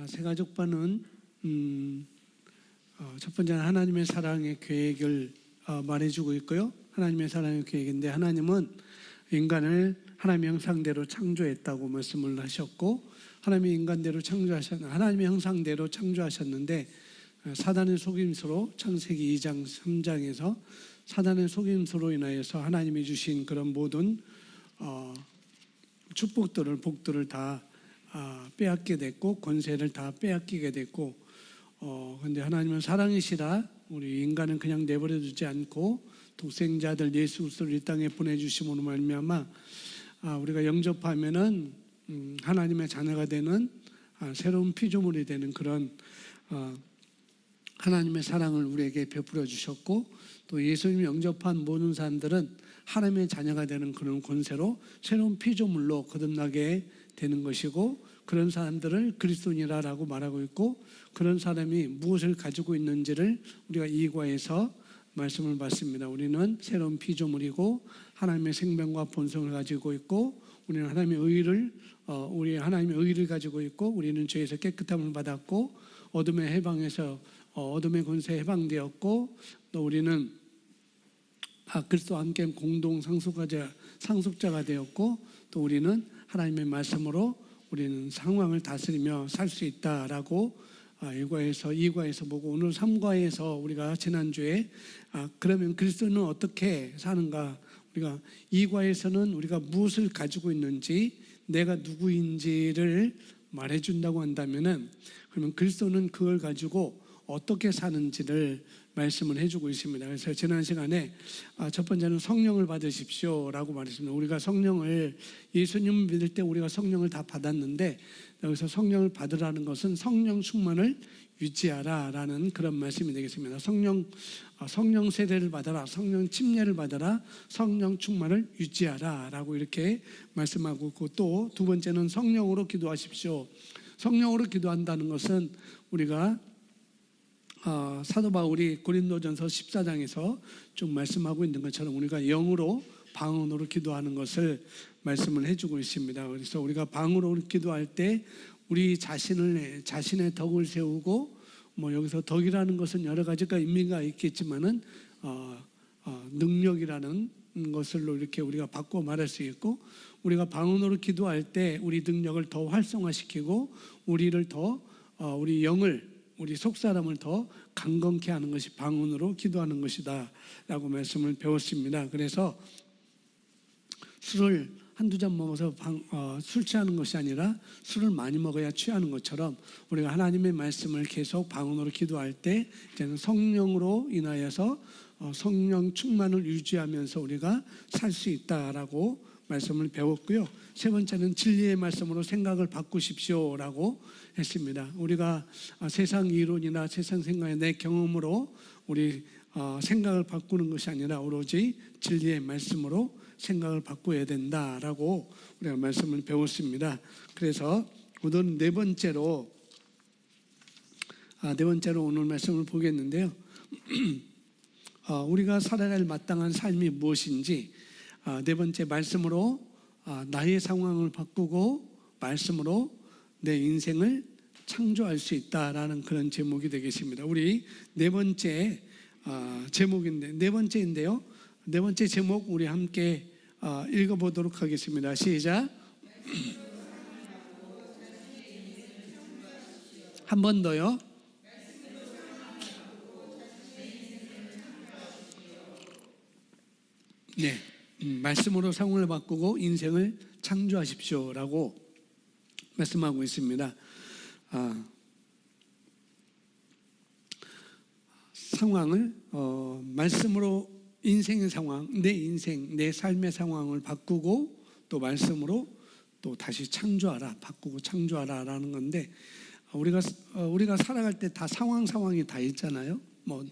새가족반은 첫 번째는 하나님의 사랑의 계획을 말해주고 있고요. 하나님의 사랑의 계획인데, 하나님은 인간을 하나님의 형상대로 창조했다고 말씀을 하셨고, 하나님의 하나님의 형상대로 창조하셨는데, 사단의 속임수로 창세기 2장 3장에서 사단의 속임수로 인하여서 하나님이 주신 그런 모든 축복들을, 복들을 다 빼앗게 됐고, 권세를 다 빼앗기게 됐고, 근데 하나님은 사랑이시라 우리 인간은 그냥 내버려 두지 않고 독생자들 예수 그리스도를 이 땅에 보내주심으로 말미암아 우리가 영접하면은 하나님의 자녀가 되는 새로운 피조물이 되는 그런 하나님의 사랑을 우리에게 베풀어 주셨고, 또 예수님 영접한 모든 사람들은 하나님의 자녀가 되는 그런 권세로 새로운 피조물로 거듭나게 되는 것이고, 그런 사람들을 그리스도인이라고 말하고 있고, 그런 사람이 무엇을 가지고 있는지를 우리가 이과에서 말씀을 받습니다. 우리는 새로운 피조물이고 하나님의 생명과 본성을 가지고 있고, 우리는 하나님의 의를 가지고 있고, 우리는 죄에서 깨끗함을 받았고, 어둠의 권세에 해방되었고, 또 우리는 그리스도와 함께 공동 상속자가 되었고, 또 우리는 하나님의 말씀으로 우리는 상황을 다스리며 살 수 있다라고 2과에서 보고, 오늘 3과에서 우리가 지난주에 그러면 그리스도는 어떻게 사는가, 우리가 2과에서는 우리가 무엇을 가지고 있는지, 내가 누구인지를 말해준다고 한다면은, 그러면 그리스도는 그걸 가지고 어떻게 사는지를 말씀을 해주고 있습니다. 그래서 지난 시간에 첫 번째는 성령을 받으십시오 라고 말했습니다. 우리가 성령을, 예수님을 믿을 때 우리가 성령을 다 받았는데, 여기서 성령을 받으라는 것은 성령 충만을 유지하라 라는 그런 말씀이 되겠습니다. 성령 세례를 받아라, 성령 침례를 받아라, 성령 충만을 유지하라 라고 이렇게 말씀하고 있고, 또 두 번째는 성령으로 기도하십시오. 성령으로 기도한다는 것은 우리가 사도 바울이 고린도전서 14장에서 쭉 말씀하고 있는 것처럼 우리가 영으로, 방언으로 기도하는 것을 말씀을 해주고 있습니다. 그래서 우리가 방언으로 기도할 때 우리 자신의 덕을 세우고, 여기서 덕이라는 것은 여러 가지가 의미가 있겠지만은 능력이라는 것을로 이렇게 우리가 바꿔 말할 수 있고, 우리가 방언으로 기도할 때 우리 능력을 더 활성화시키고 우리를 더 우리 속사람을 더 강건케 하는 것이 방언으로 기도하는 것이다 라고 말씀을 배웠습니다. 그래서 술을 한두 잔 먹어서 술 취하는 것이 아니라 술을 많이 먹어야 취하는 것처럼, 우리가 하나님의 말씀을 계속 방언으로 기도할 때 이제는 성령으로 인하여서 성령 충만을 유지하면서 우리가 살 수 있다라고 말씀을 배웠고요. 세 번째는 진리의 말씀으로 생각을 바꾸십시오 라고 했습니다. 우리가 세상 이론이나 세상 생각의 내 경험으로 우리 생각을 바꾸는 것이 아니라 오로지 진리의 말씀으로 생각을 바꿔야 된다라고 우리가 말씀을 배웠습니다. 그래서 오늘 네 번째로 오늘 말씀을 보겠는데요. 우리가 살아갈 마땅한 삶이 무엇인지, 네 번째 말씀으로 나의 상황을 바꾸고 말씀으로 내 인생을 창조할 수 있다라는 그런 제목이 되겠습니다. 우리 네 번째 제목인데요. 네 번째 제목 우리 함께 읽어보도록 하겠습니다. 시작. 한 번 더요. 네, 말씀으로 상황을 바꾸고 인생을 창조하십시오 라고 말씀하고 있습니다. 상황을 말씀으로, 인생의 상황, 내 인생, 내 삶의 상황을 바꾸고 또 말씀으로 또 다시 창조하라, 바꾸고 창조하라 라는 건데, 우리가 살아갈 때 다 상황이 다 있잖아요.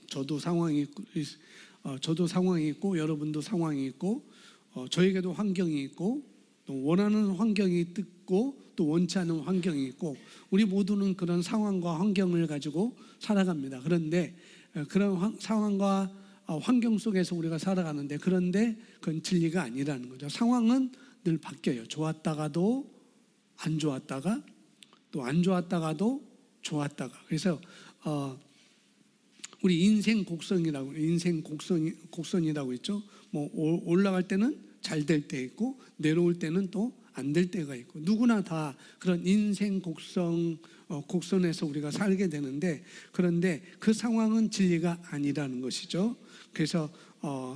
저도 상황이 있고 여러분도 상황이 있고, 저에게도 환경이 있고, 또 원하는 환경이 있고 또 원치 않은 환경이 있고, 우리 모두는 그런 상황과 환경을 가지고 살아갑니다. 그런데 그런 상황과 환경 속에서 우리가 살아가는데, 그런데 그건 진리가 아니라는 거죠. 상황은 늘 바뀌어요. 좋았다가도 안 좋았다가, 또 안 좋았다가도 좋았다가. 그래서 우리 인생 곡선이라고 있죠. 뭐 올라갈 때는 잘 될 때 있고 내려올 때는 또 안 될 때가 있고, 누구나 다 그런 인생 곡선에서 우리가 살게 되는데, 그런데 그 상황은 진리가 아니라는 것이죠. 그래서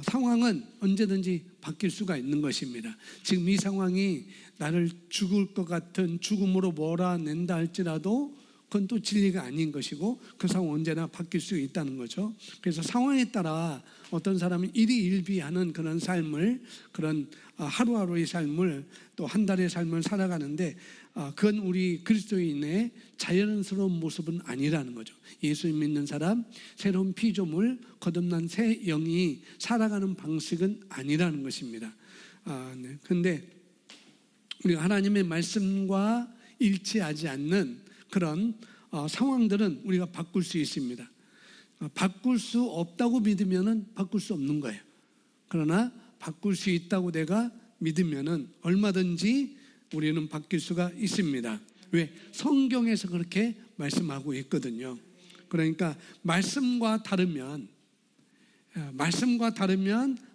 상황은 언제든지 바뀔 수가 있는 것입니다. 지금 이 상황이 나를 죽을 것 같은 죽음으로 몰아낸다 할지라도 그건 또 진리가 아닌 것이고, 그 상황 언제나 바뀔 수 있다는 거죠. 그래서 상황에 따라 어떤 사람은 일희일비하는 그런 삶을, 그런 하루하루의 삶을, 또 한 달의 삶을 살아가는데, 그건 우리 그리스도인의 자연스러운 모습은 아니라는 거죠. 예수 믿는 사람, 새로운 피조물, 거듭난 새 영이 살아가는 방식은 아니라는 것입니다. 그런데 우리가 하나님의 말씀과 일치하지 않는 그런 상황들은 우리가 바꿀 수 있습니다. 바꿀 수 없다고 믿으면 바꿀 수 없는 거예요. 그러나 바꿀 수 있다고 내가 믿으면 얼마든지 우리는 바뀔 수가 있습니다. 왜? 성경에서 그렇게 말씀하고 있거든요. 그러니까 말씀과 다르면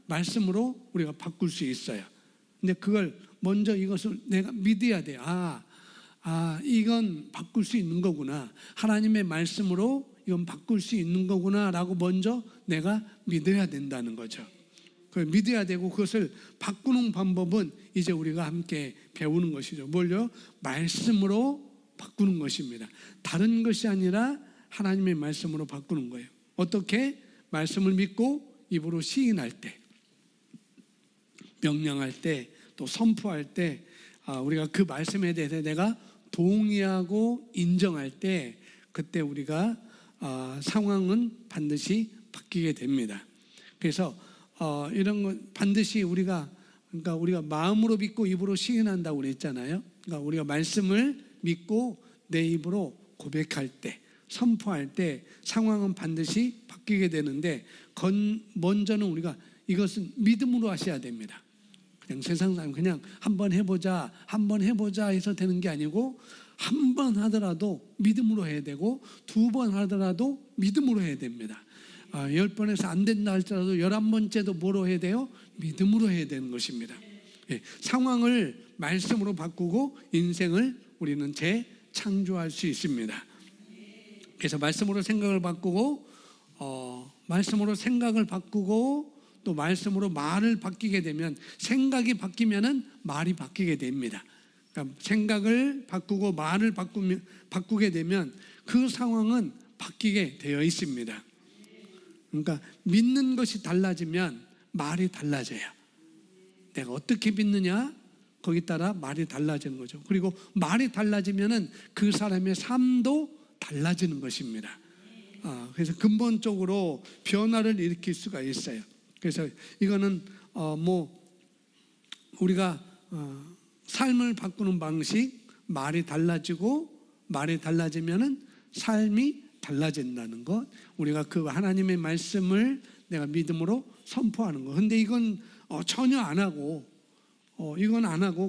말씀으로 우리가 바꿀 수 있어요. 근데 그걸 먼저 이것을 내가 믿어야 돼요. 이건 바꿀 수 있는 거구나. 하나님의 말씀으로 이건 바꿀 수 있는 거구나 라고 먼저 내가 믿어야 된다는 거죠. 그걸 믿어야 되고, 그것을 바꾸는 방법은 이제 우리가 함께 배우는 것이죠. 뭘요? 말씀으로 바꾸는 것입니다. 다른 것이 아니라 하나님의 말씀으로 바꾸는 거예요. 어떻게? 말씀을 믿고 입으로 시인할 때, 명령할 때, 또 선포할 때, 우리가 그 말씀에 대해서 내가 동의하고 인정할 때, 그때 우리가 상황은 반드시 바뀌게 됩니다. 그래서 이런 건 반드시 그러니까 우리가 마음으로 믿고 입으로 시인한다고 그랬잖아요. 그러니까 우리가 말씀을 믿고 내 입으로 고백할 때, 선포할 때 상황은 반드시 바뀌게 되는데, 먼저는 우리가 이것은 믿음으로 하셔야 됩니다. 그냥 세상 사람 그냥 한번 해보자 해서 되는 게 아니고, 한 번 하더라도 믿음으로 해야 되고, 2번 하더라도 믿음으로 해야 됩니다. 10번에서 안 된다 할지라도 11번째도 뭐로 해야 돼요? 믿음으로 해야 되는 것입니다. 상황을 말씀으로 바꾸고 인생을 우리는 재창조할 수 있습니다. 그래서 말씀으로 생각을 바꾸고, 또 말씀으로 말을 바뀌게 되면, 생각이 바뀌면은 말이 바뀌게 됩니다. 그러니까 생각을 바꾸고 말을 바꾸게 되면 그 상황은 바뀌게 되어 있습니다. 그러니까 믿는 것이 달라지면 말이 달라져요. 내가 어떻게 믿느냐, 거기 따라 말이 달라지는 거죠. 그리고 말이 달라지면은 그 사람의 삶도 달라지는 것입니다. 그래서 근본적으로 변화를 일으킬 수가 있어요. 그래서 이거는 우리가 삶을 바꾸는 방식, 말이 달라지면은 삶이 달라진다는 것, 우리가 그 하나님의 말씀을 내가 믿음으로 선포하는 것. 근데 이건 전혀 안 하고,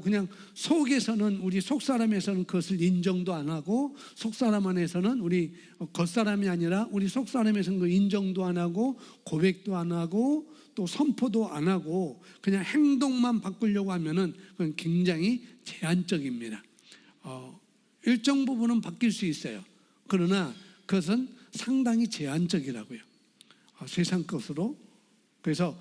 그냥 속에서는, 우리 속사람에서는 그것을 인정도 안 하고, 속사람 안에서는, 우리 겉사람이 아니라 우리 속사람에서는 그 인정도 안 하고, 고백도 안 하고, 또 선포도 안 하고, 그냥 행동만 바꾸려고 하면은 그건 굉장히 제한적입니다. 일정 부분은 바뀔 수 있어요. 그러나 그것은 상당히 제한적이라고요. 세상 것으로. 그래서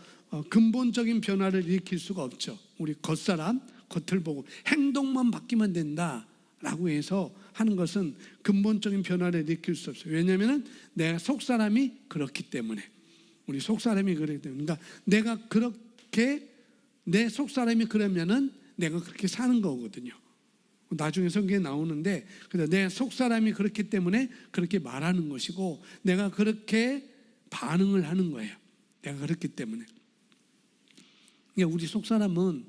근본적인 변화를 일으킬 수가 없죠. 우리 겉을 보고 행동만 바뀌면 된다라고 해서 하는 것은 근본적인 변화를 일으킬 수 없어요. 왜냐하면 내 속사람이 그렇기 때문에. 우리 속사람이 그렇기 때문에. 그러니까 내가 그렇게, 내 속사람이 그러면은 내가 그렇게 사는 거거든요. 나중에 성경에 나오는데, 그래서 내 속사람이 그렇기 때문에 그렇게 말하는 것이고, 내가 그렇게 반응을 하는 거예요. 내가 그렇기 때문에. 그러니까 우리 속사람은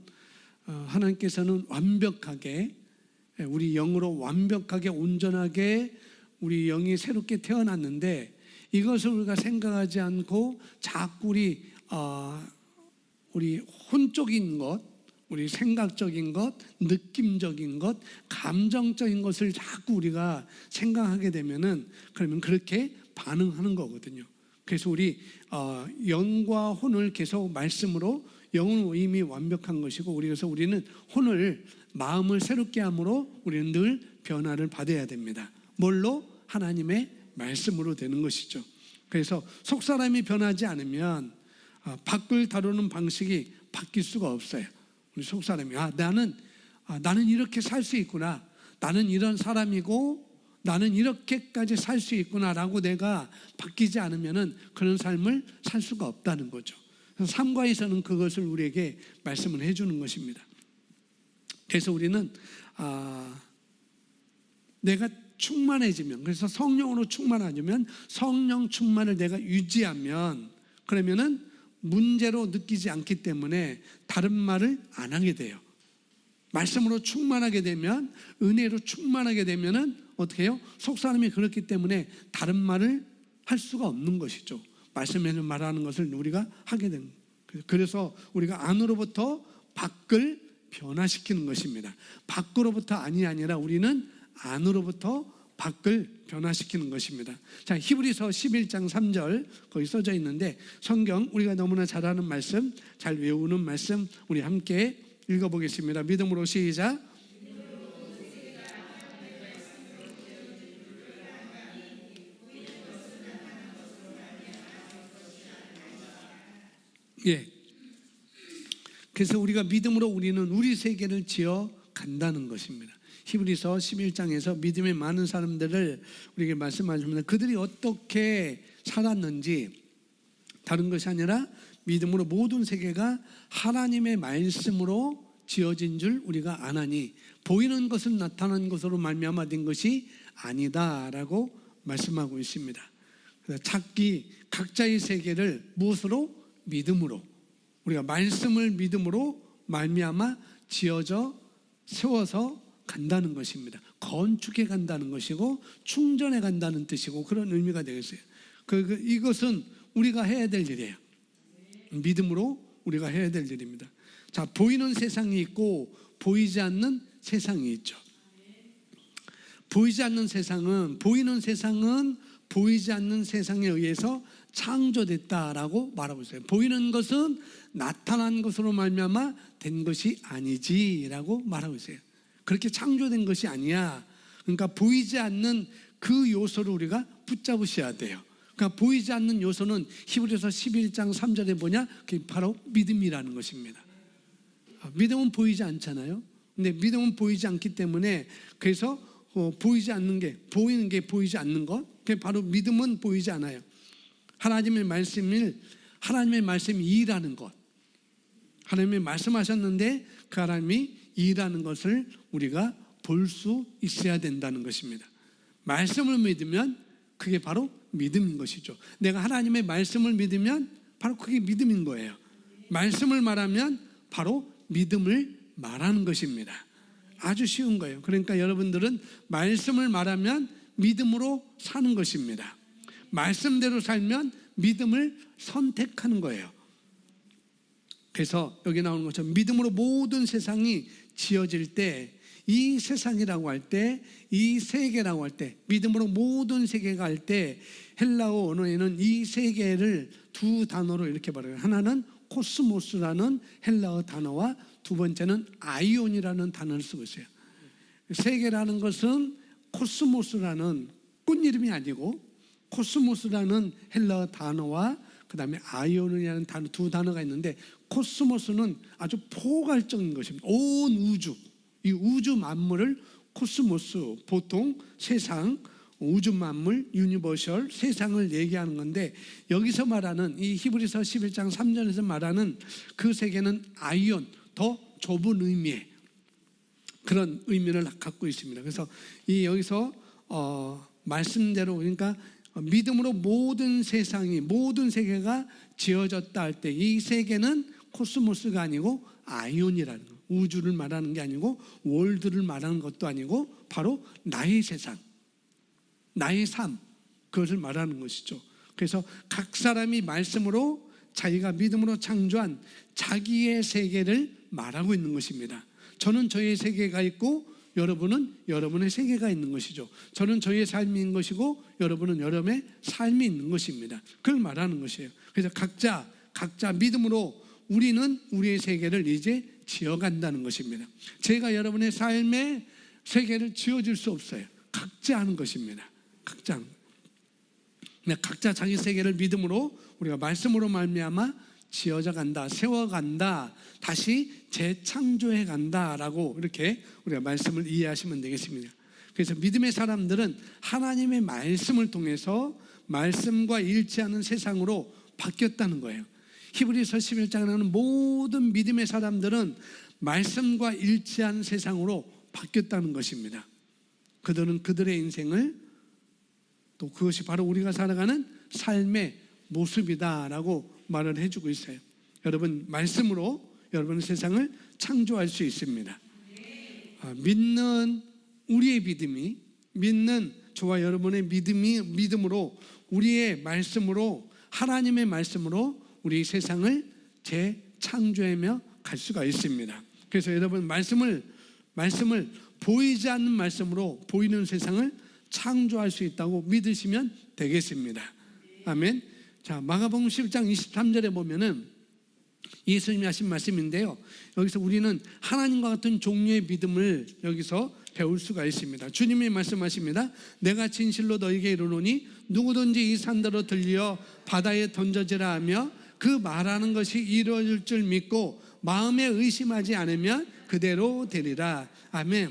하나님께서는 완벽하게, 우리 영으로 완벽하게 온전하게 우리 영이 새롭게 태어났는데, 이것을 우리가 생각하지 않고 자꾸 우리 혼적인 것, 우리 생각적인 것, 느낌적인 것, 감정적인 것을 자꾸 우리가 생각하게 되면은 그러면 그렇게 반응하는 거거든요. 그래서 우리 영과 혼을 계속 말씀으로, 영은 이미 완벽한 것이고 그래서 우리는 혼을, 마음을 새롭게 함으로 우리는 늘 변화를 받아야 됩니다. 뭘로? 하나님의 말씀으로 되는 것이죠. 그래서 속사람이 변하지 않으면 밖을 다루는 방식이 바뀔 수가 없어요. 우리 속사람이 나는 이렇게 살 수 있구나, 나는 이런 사람이고 나는 이렇게까지 살 수 있구나라고 내가 바뀌지 않으면 그런 삶을 살 수가 없다는 거죠. 그래서 삼가에서는 그것을 우리에게 말씀을 해주는 것입니다. 그래서 우리는 내가 충만해지면, 그래서 성령으로 충만해지면, 성령 충만을 내가 유지하면 그러면은 문제로 느끼지 않기 때문에 다른 말을 안 하게 돼요. 말씀으로 충만하게 되면, 은혜로 충만하게 되면은 어떻게 해요? 속사람이 그렇기 때문에 다른 말을 할 수가 없는 것이죠. 말씀에서 말하는 것을 우리가 하게 됩니다. 그래서 우리가 안으로부터 밖을 변화시키는 것입니다. 밖으로부터 아니라 우리는 안으로부터 밖을 변화시키는 것입니다. 자, 히브리서 11장 3절 거기 써져 있는데, 성경 우리가 너무나 잘 아는 말씀, 잘 외우는 말씀, 우리 함께 읽어보겠습니다. 믿음으로 시작. 예. 그래서 우리가 믿음으로 우리는 우리 세계를 지어 간다는 것입니다. 히브리서 11장에서 믿음의 많은 사람들을 우리에게 말씀하십니다. 그들이 어떻게 살았는지, 다른 것이 아니라 믿음으로 모든 세계가 하나님의 말씀으로 지어진 줄 우리가 아나니 보이는 것은 나타난 것으로 말미암아 된 것이 아니다라고 말씀하고 있습니다. 자기 각자의 세계를 무엇으로? 믿음으로, 우리가 말씀을 믿음으로 말미암아 지어져 세워서 간다는 것입니다. 건축해 간다는 것이고 충전해 간다는 뜻이고 그런 의미가 되겠어요. 이것은 우리가 해야 될 일이에요. 믿음으로 우리가 해야 될 일입니다. 자, 보이는 세상이 있고 보이지 않는 세상이 있죠. 보이지 않는 세상은, 보이는 세상은 보이지 않는 세상에 의해서 창조됐다라고 말하고 있어요. 보이는 것은 나타난 것으로 말미암아 된 것이 아니지라고 말하고 있어요. 그렇게 창조된 것이 아니야. 그러니까 보이지 않는 그 요소를 우리가 붙잡으셔야 돼요. 그러니까 보이지 않는 요소는 히브리서 11장 3절에 뭐냐? 그게 바로 믿음이라는 것입니다. 믿음은 보이지 않잖아요. 근데 믿음은 보이지 않기 때문에, 그래서 보이지 않는 게, 보이는 게 보이지 않는 것, 그게 바로 믿음은 보이지 않아요. 하나님의 말씀이 일하는 것, 하나님이 말씀하셨는데 그 하나님이 일하는 것을 우리가 볼 수 있어야 된다는 것입니다. 말씀을 믿으면 그게 바로 믿음인 것이죠. 내가 하나님의 말씀을 믿으면 바로 그게 믿음인 거예요. 말씀을 말하면 바로 믿음을 말하는 것입니다. 아주 쉬운 거예요. 그러니까 여러분들은 말씀을 말하면 믿음으로 사는 것입니다. 말씀대로 살면 믿음을 선택하는 거예요. 그래서 여기 나오는 것처럼 믿음으로 모든 세상이 지어질 때, 이 세상이라고 할 때, 이 세계라고 할 때, 믿음으로 모든 세계가 할 때, 헬라어 언어에는 이 세계를 두 단어로 이렇게 말해요. 하나는 코스모스라는 헬라어 단어와 두 번째는 아이온이라는 단어를 쓰고 있어요. 세계라는 것은 코스모스라는 꽃 이름이 아니고 코스모스라는 헬라어 단어와 그 다음에 아이온이라는 단어, 두 단어가 있는데, 코스모스는 아주 포괄적인 것입니다. 온 우주, 이 우주 만물을 코스모스, 보통 세상, 우주 만물, 유니버셜, 세상을 얘기하는 건데, 여기서 말하는 이 히브리서 11장 3절에서 말하는 그 세계는 아이온, 더 좁은 의미의 그런 의미를 갖고 있습니다. 그래서 이 여기서 말씀대로, 그러니까 믿음으로 모든 세상이, 모든 세계가 지어졌다 할 때 이 세계는 코스모스가 아니고 아이온이라는 거, 우주를 말하는 게 아니고 월드를 말하는 것도 아니고 바로 나의 세상, 나의 삶, 그것을 말하는 것이죠. 그래서 각 사람이 말씀으로 자기가 믿음으로 창조한 자기의 세계를 말하고 있는 것입니다. 저는 저의 세계가 있고 여러분은 여러분의 세계가 있는 것이죠. 저는 저의 삶이 있는 것이고 여러분은 여러분의 삶이 있는 것입니다. 그걸 말하는 것이에요. 그래서 각자 믿음으로 우리는 우리의 세계를 이제 지어간다는 것입니다. 제가 여러분의 삶의 세계를 지어줄 수 없어요. 각자 하는 것입니다. 각자 하는 거예요. 각자 자기 세계를 믿음으로 우리가 말씀으로 말미암아 지어져 간다, 세워간다, 다시 재창조해 간다라고 이렇게 우리가 말씀을 이해하시면 되겠습니다. 그래서 믿음의 사람들은 하나님의 말씀을 통해서 말씀과 일치하는 세상으로 바뀌었다는 거예요. 히브리서 11장에 나오는 모든 믿음의 사람들은 말씀과 일치한 세상으로 바뀌었다는 것입니다. 그들은 그들의 인생을 또 그것이 바로 우리가 살아가는 삶의 모습이다라고 말을 해주고 있어요. 여러분, 말씀으로 여러분의 세상을 창조할 수 있습니다. 믿는 우리의 믿음이, 믿는 저와 여러분의 믿음으로 우리의 말씀으로, 하나님의 말씀으로 우리 세상을 재창조하며 갈 수가 있습니다. 그래서 여러분, 말씀을 보이지 않는 말씀으로 보이는 세상을 창조할 수 있다고 믿으시면 되겠습니다. 아멘. 자, 마가복음 10장 23절에 보면은 예수님이 하신 말씀인데요, 여기서 우리는 하나님과 같은 종류의 믿음을 여기서 배울 수가 있습니다. 주님이 말씀하십니다. 내가 진실로 너에게 이르노니 누구든지 이 산더러 들려 바다에 던져지라 하며 그 말하는 것이 이루어질 줄 믿고 마음에 의심하지 않으면 그대로 되리라. 아멘.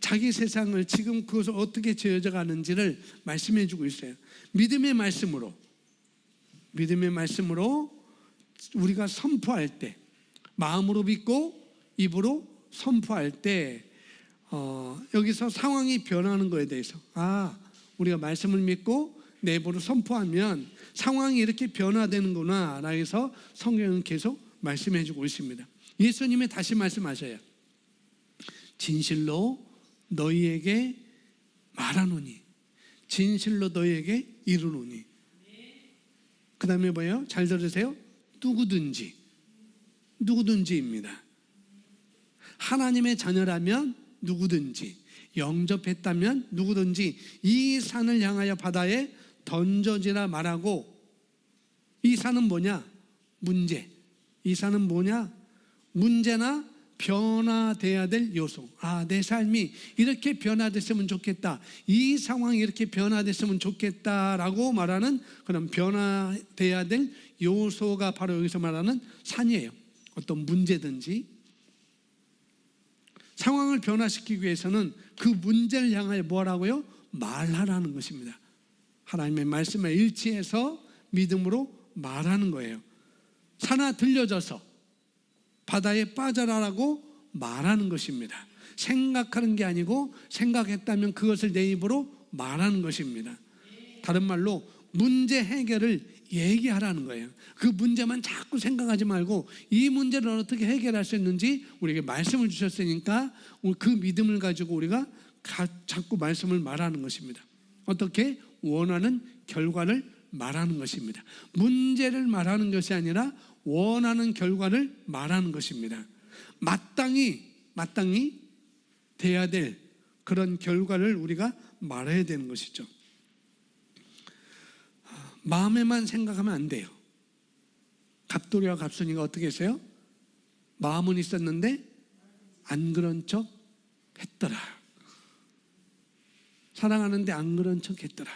자기 세상을 지금 그것을 어떻게 지어져 가는지를 말씀해 주고 있어요. 믿음의 말씀으로 우리가 선포할 때, 마음으로 믿고 입으로 선포할 때 여기서 상황이 변하는 것에 대해서, 우리가 말씀을 믿고 내 입으로 선포하면 상황이 이렇게 변화되는구나 라고 해서 성경은 계속 말씀해 주고 있습니다. 예수님이 다시 말씀하셔요. 진실로 너희에게 말하노니, 진실로 너희에게 이르노니. 그 다음에 뭐예요? 잘 들으세요. 누구든지입니다. 하나님의 자녀라면 누구든지, 영접했다면 누구든지 이 산을 향하여 바다에 던져지라 말하고, 이 산은 뭐냐? 문제. 이 산은 뭐냐? 문제나 변화돼야 될 요소. 내 삶이 이렇게 변화됐으면 좋겠다, 이 상황이 이렇게 변화됐으면 좋겠다라고 말하는 그런 변화돼야 될 요소가 바로 여기서 말하는 산이에요. 어떤 문제든지 상황을 변화시키기 위해서는 그 문제를 향하여 뭐라고요? 말하라는 것입니다. 하나님의 말씀에 일치해서 믿음으로 말하는 거예요. 산아 들려져서 바다에 빠져라라고 말하는 것입니다. 생각하는 게 아니고 생각했다면 그것을 내 입으로 말하는 것입니다. 다른 말로 문제 해결을 얘기하라는 거예요. 그 문제만 자꾸 생각하지 말고 이 문제를 어떻게 해결할 수 있는지 우리에게 말씀을 주셨으니까 그 믿음을 가지고 우리가 자꾸 말씀을 말하는 것입니다. 어떻게? 원하는 결과를 말하는 것입니다. 문제를 말하는 것이 아니라 원하는 결과를 말하는 것입니다. 마땅히 돼야 될 그런 결과를 우리가 말해야 되는 것이죠. 마음에만 생각하면 안 돼요. 갑돌이와 갑순이가 어떻게 했어요? 마음은 있었는데 안 그런 척 했더라. 사랑하는데 안 그런 척 했더라.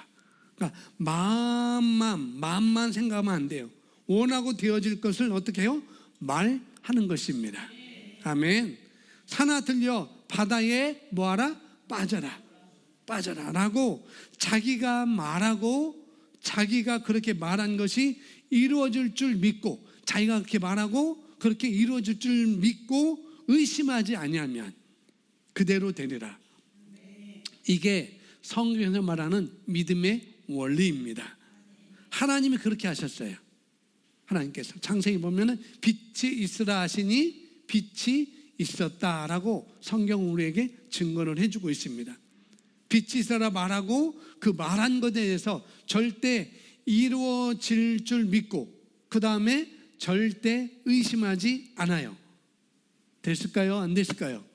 그러니까 마음만 생각하면 안 돼요. 원하고 되어질 것을 어떻게 해요? 말하는 것입니다. 아멘. 산아 들려 바다에 뭐하라? 빠져라 라고 자기가 말하고 자기가 그렇게 말한 것이 이루어질 줄 믿고, 자기가 그렇게 말하고 그렇게 이루어질 줄 믿고 의심하지 아니하면 그대로 되리라. 이게 성경에서 말하는 믿음의 원리입니다. 하나님이 그렇게 하셨어요. 하나님께서 창세기 보면은 빛이 있으라 하시니 빛이 있었다라고 성경 우리에게 증거를 해주고 있습니다. 빛이 있어라 말하고 그 말한 것에 대해서 절대 이루어질 줄 믿고 그 다음에 절대 의심하지 않아요. 됐을까요? 안 됐을까요?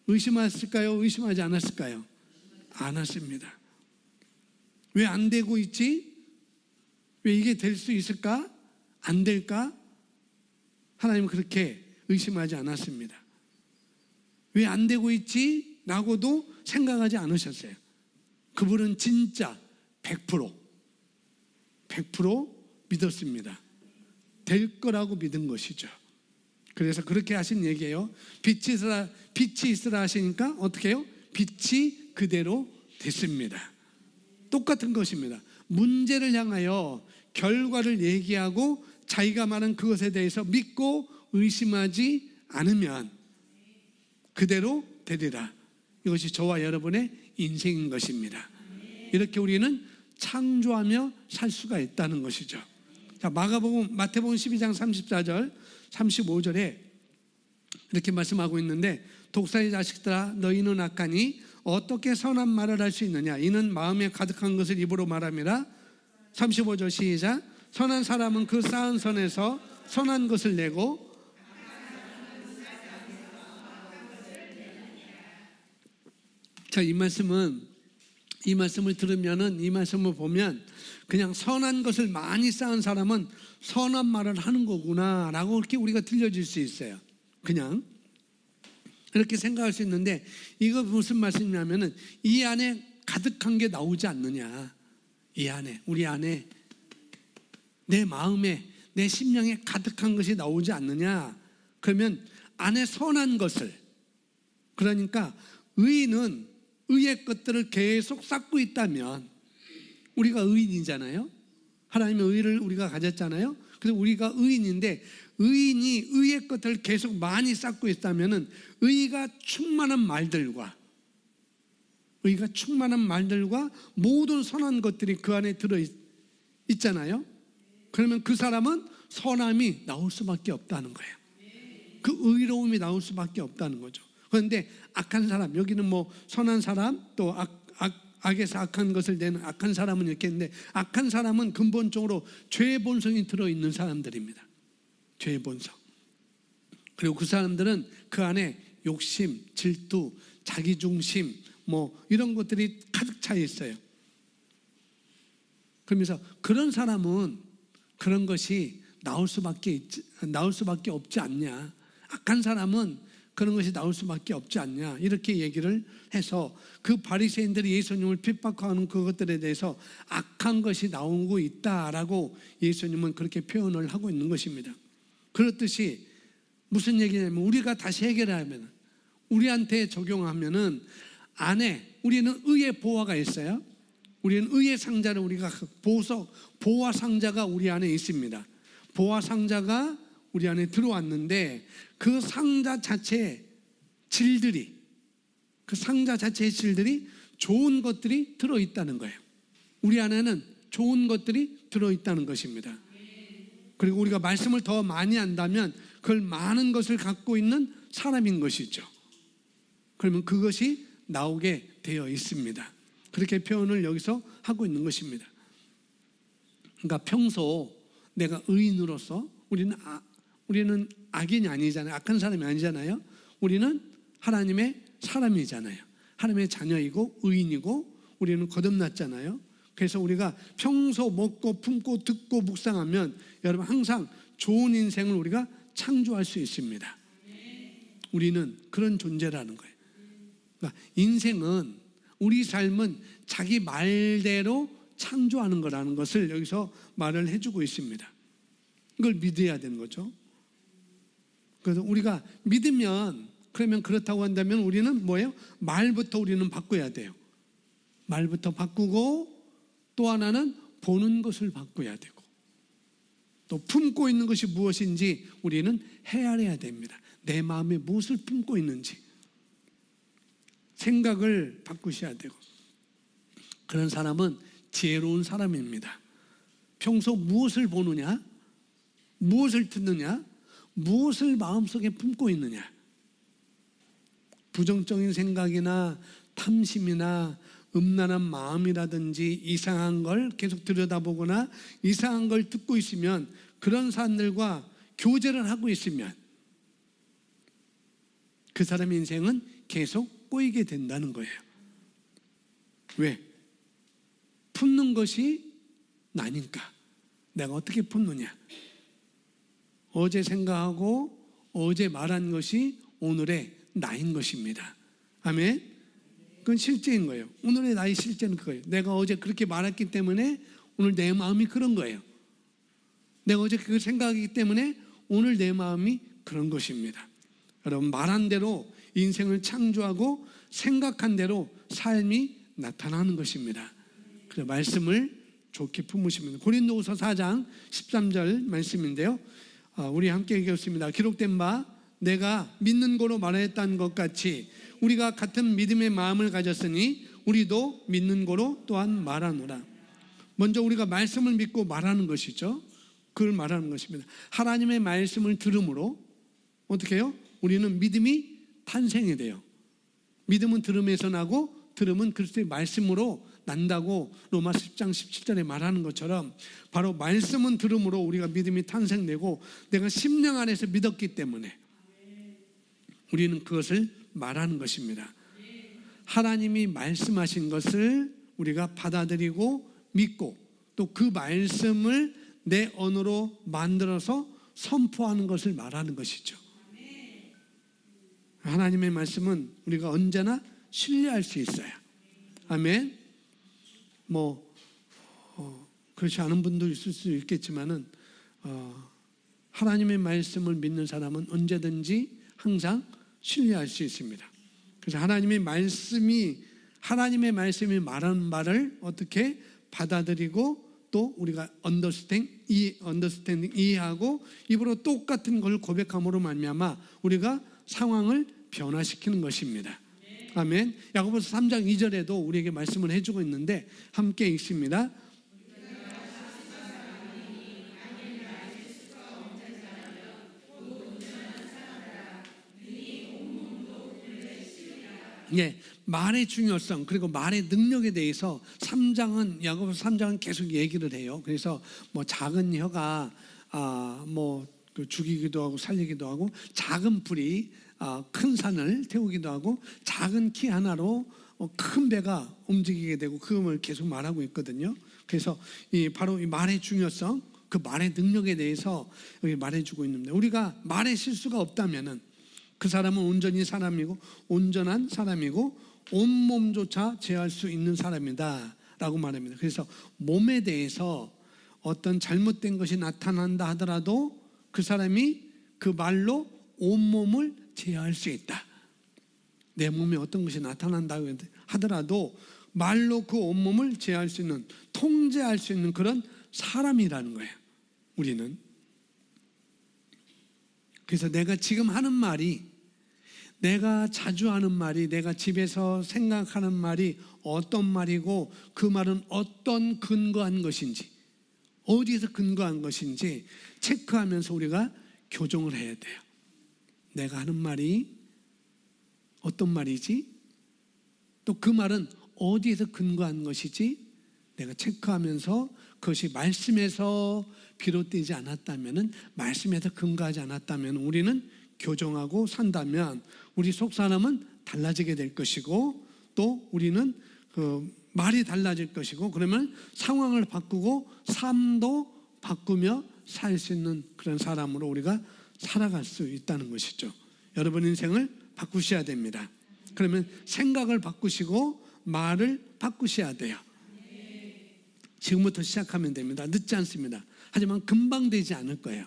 의심했을까요? 의심하지 않았을까요? 안 했습니다. 왜 안 되고 있지? 왜 이게 될 수 있을까? 안 될까? 하나님은 그렇게 의심하지 않았습니다. 왜 안 되고 있지? 라고도 생각하지 않으셨어요. 그분은 진짜 100% 믿었습니다. 될 거라고 믿은 것이죠. 그래서 그렇게 하신 얘기예요. 빛이 있으라 하시니까 어떻게 해요? 빛이 그대로 됐습니다. 똑같은 것입니다. 문제를 향하여 결과를 얘기하고 자기가 말한 그것에 대해서 믿고 의심하지 않으면 그대로 되리라. 이것이 저와 여러분의 인생인 것입니다. 이렇게 우리는 창조하며 살 수가 있다는 것이죠. 자, 마태복음 12장 34절 35절에 이렇게 말씀하고 있는데, 독사의 자식들아 너희는 악하니 어떻게 선한 말을 할 수 있느냐? 이는 마음에 가득한 것을 입으로 말함이라. 35절 시작. 선한 사람은 그 쌓은 선에서 선한 것을 내고, 자, 이 말씀을 들으면은, 이 말씀을 보면 그냥 선한 것을 많이 쌓은 사람은 선한 말을 하는 거구나 라고 이렇게 우리가 들려질 수 있어요. 그냥 이렇게 생각할 수 있는데, 이거 무슨 말씀이냐면은 이 안에 가득한 게 나오지 않느냐. 이 안에, 우리 안에, 내 마음에, 내 심령에 가득한 것이 나오지 않느냐. 그러면 안에 선한 것을, 그러니까 의인은 의의 것들을 계속 쌓고 있다면, 우리가 의인이잖아요. 하나님의 의를 우리가 가졌잖아요. 그래서 우리가 의인인데, 의인이 의의 것들을 계속 많이 쌓고 있다면 의가 충만한 말들과 모든 선한 것들이 그 안에 들어있잖아요. 그러면 그 사람은 선함이 나올 수밖에 없다는 거예요. 그 의로움이 나올 수밖에 없다는 거죠. 그런데 악한 사람, 여기는 뭐 선한 사람, 또 악에서 악한 것을 내는 악한 사람은 이렇게 했는데, 악한 사람은 근본적으로 죄의 본성이 들어있는 사람들입니다. 죄의 본성. 그리고 그 사람들은 그 안에 욕심, 질투, 자기중심, 뭐 이런 것들이 가득 차 있어요. 그러면서 그런 사람은 그런 것이 나올 수밖에 없지 않냐. 악한 사람은 그런 것이 나올 수밖에 없지 않냐. 이렇게 얘기를 해서 그 바리새인들이 예수님을 핍박하는 그것들에 대해서 악한 것이 나오고 있다라고 예수님은 그렇게 표현을 하고 있는 것입니다. 그렇듯이 무슨 얘기냐면, 우리가 다시 해결하면, 우리한테 적용하면은 안에 우리는 의의 보화가 있어요. 우리는 의의 상자를 우리가 보화 상자가 우리 안에 있습니다. 보화 상자가 우리 안에 들어왔는데, 그 상자 자체의 질들이, 좋은 것들이 들어있다는 거예요. 우리 안에는 좋은 것들이 들어있다는 것입니다. 그리고 우리가 말씀을 더 많이 한다면 그걸 많은 것을 갖고 있는 사람인 것이죠. 그러면 그것이 나오게 되어 있습니다. 그렇게 표현을 여기서 하고 있는 것입니다. 그러니까 평소 내가 의인으로서, 우리는 악인이 아니잖아요. 악한 사람이 아니잖아요. 우리는 하나님의 사람이잖아요. 하나님의 자녀이고 의인이고 우리는 거듭났잖아요. 그래서 우리가 평소 먹고 품고 듣고 묵상하면 여러분 항상 좋은 인생을 우리가 창조할 수 있습니다. 우리는 그런 존재라는 거예요. 그러니까 인생은, 우리 삶은 자기 말대로 창조하는 거라는 것을 여기서 말을 해주고 있습니다. 이걸 믿어야 되는 거죠. 그래서 우리가 믿으면, 그러면 그렇다고 한다면 우리는 뭐예요? 말부터 우리는 바꿔야 돼요. 말부터 바꾸고, 또 하나는 보는 것을 바꿔야 되고, 또 품고 있는 것이 무엇인지 우리는 헤아려야 됩니다. 내 마음에 무엇을 품고 있는지 생각을 바꾸셔야 되고, 그런 사람은 지혜로운 사람입니다. 평소 무엇을 보느냐, 무엇을 듣느냐, 무엇을 마음속에 품고 있느냐. 부정적인 생각이나 탐심이나 음란한 마음이라든지 이상한 걸 계속 들여다보거나 이상한 걸 듣고 있으면, 그런 사람들과 교제를 하고 있으면 그 사람의 인생은 계속 꼬이게 된다는 거예요. 왜? 푸는 것이 나니까. 내가 어떻게 푸느냐? 어제 생각하고 어제 말한 것이 오늘의 나인 것입니다. 아멘? 그건 실제인 거예요. 오늘의 나의 실제는 그거예요. 내가 어제 그렇게 말했기 때문에 오늘 내 마음이 그런 거예요. 내가 어제 그걸 생각하기 때문에 오늘 내 마음이 그런 것입니다. 여러분, 말한 대로 인생을 창조하고 생각한 대로 삶이 나타나는 것입니다. 그래서 말씀을 좋게 품으시면. 고린도후서 4장 13절 말씀인데요, 우리 함께 읽겠습니다. 기록된 바 내가 믿는 거로 말했던 것 같이 우리가 같은 믿음의 마음을 가졌으니 우리도 믿는 거로 또한 말하노라. 먼저 우리가 말씀을 믿고 말하는 것이죠. 그걸 말하는 것입니다. 하나님의 말씀을 들음으로 어떻게 해요? 우리는 믿음이 탄생이 돼요. 믿음은 들음에서 나고 들음은 그리스도의 말씀으로 난다고 로마서 10장 17절에 말하는 것처럼 바로 말씀은 들음으로 우리가 믿음이 탄생되고 내가 심령 안에서 믿었기 때문에 우리는 그것을 말하는 것입니다. 하나님이 말씀하신 것을 우리가 받아들이고 믿고 또 그 말씀을 내 언어로 만들어서 선포하는 것을 말하는 것이죠. 하나님의 말씀은 우리가 언제나 신뢰할 수 있어요. 아멘. 그렇지 않은 분도 있을 수 있겠지만은 하나님의 말씀을 믿는 사람은 언제든지 항상 신뢰할 수 있습니다. 그래서 하나님의 말씀이 말하는 말을 어떻게 받아들이고 또 우리가 언더스탠딩 이해하고 입으로 똑같은 걸 고백함으로 말미암아 우리가 상황을 변화시키는 것입니다. 아멘. 야고보서 3장 2절에도 우리에게 말씀을 해주고 있는데 함께 읽습니다. 예, 말의 중요성 그리고 말의 능력에 대해서 야고보서 3장은 계속 얘기를 해요. 그래서 작은 혀가 죽이기도 하고 살리기도 하고 작은 불이 큰 산을 태우기도 하고 작은 키 하나로 큰 배가 움직이게 되고 그걸 계속 말하고 있거든요. 그래서 바로 이 말의 중요성, 그 말의 능력에 대해서 여기 말해주고 있는데 우리가 말에 실수가 없다면은 그 사람은 온전한 사람이고 온몸조차 제어할 수 있는 사람이다 라고 말합니다. 그래서 몸에 대해서 어떤 잘못된 것이 나타난다 하더라도 그 사람이 그 말로 온몸을 제어할 수 있다. 내 몸에 어떤 것이 나타난다 하더라도 말로 그 온몸을 제어할 수 있는, 통제할 수 있는 그런 사람이라는 거예요. 우리는. 그래서 내가 지금 하는 말이, 내가 자주 하는 말이, 내가 집에서 생각하는 말이 어떤 말이고 그 말은 어떤 근거한 것인지, 어디에서 근거한 것인지 체크하면서 우리가 교정을 해야 돼요. 내가 하는 말이 어떤 말이지? 또 그 말은 어디에서 근거한 것이지? 내가 체크하면서 그것이 말씀에서 비롯되지 않았다면, 말씀에서 근거하지 않았다면 우리는 교정하고 산다면 우리 속사람은 달라지게 될 것이고 또 우리는 그 말이 달라질 것이고 그러면 상황을 바꾸고 삶도 바꾸며 살 수 있는 그런 사람으로 우리가 살아갈 수 있다는 것이죠. 여러분 인생을 바꾸셔야 됩니다. 그러면 생각을 바꾸시고 말을 바꾸셔야 돼요. 지금부터 시작하면 됩니다. 늦지 않습니다. 하지만 금방 되지 않을 거예요.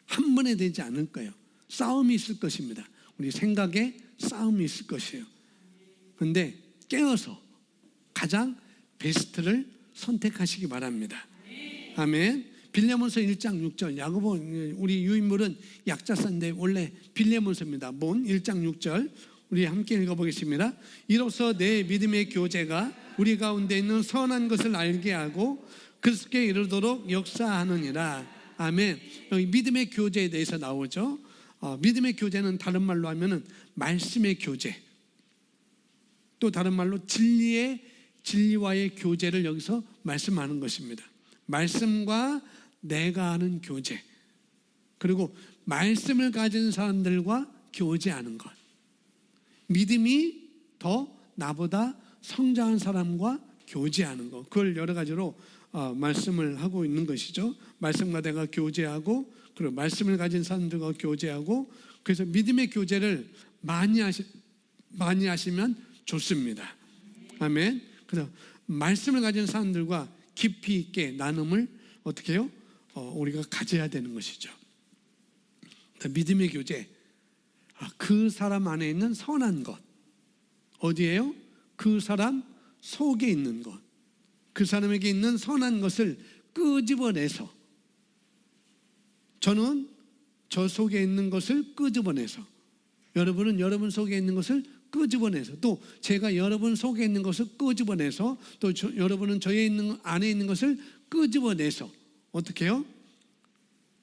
한 번에 되지 않을 거예요. 싸움이 있을 것입니다. 우리 생각에 싸움이 있을 것이에요. 그런데 깨어서 가장 베스트를 선택하시기 바랍니다. 아멘. 빌레몬서 1장 6절. 야고보, 우리 유인물은 약자서인데 원래 빌레몬서입니다. 본 1장 6절 우리 함께 읽어보겠습니다. 이로써 내 믿음의 교제가 우리 가운데 있는 선한 것을 알게 하고 그리스도께 이르도록 역사하느니라. 아멘. 여기 믿음의 교제에 대해서 나오죠. 믿음의 교제는 다른 말로 하면은 말씀의 교제, 또 다른 말로 진리와의 교제를 여기서 말씀하는 것입니다. 말씀과 내가 하는 교제, 그리고 말씀을 가진 사람들과 교제하는 것. 믿음이 더 나보다 성장한 사람과 교제하는 것, 그걸 여러 가지로 말씀을 하고 있는 것이죠. 말씀과 내가 교제하고, 그리고 말씀을 가진 사람들과 교제하고, 그래서 믿음의 교제를 많이 하시면 좋습니다. 아멘. 그래서 말씀을 가진 사람들과 깊이 있게 나눔을 어떻게 해요? 우리가 가져야 되는 것이죠. 믿음의 교제, 그 사람 안에 있는 선한 것, 어디에요? 그 사람 속에 있는 것, 그 사람에게 있는 선한 것을 끄집어내서, 저는 저 속에 있는 것을 끄집어내서, 여러분은 여러분 속에 있는 것을 끄집어내서, 또 제가 여러분 속에 있는 것을 끄집어내서, 또 여러분은 저의 안에 있는 것을 끄집어내서 어떻게 해요?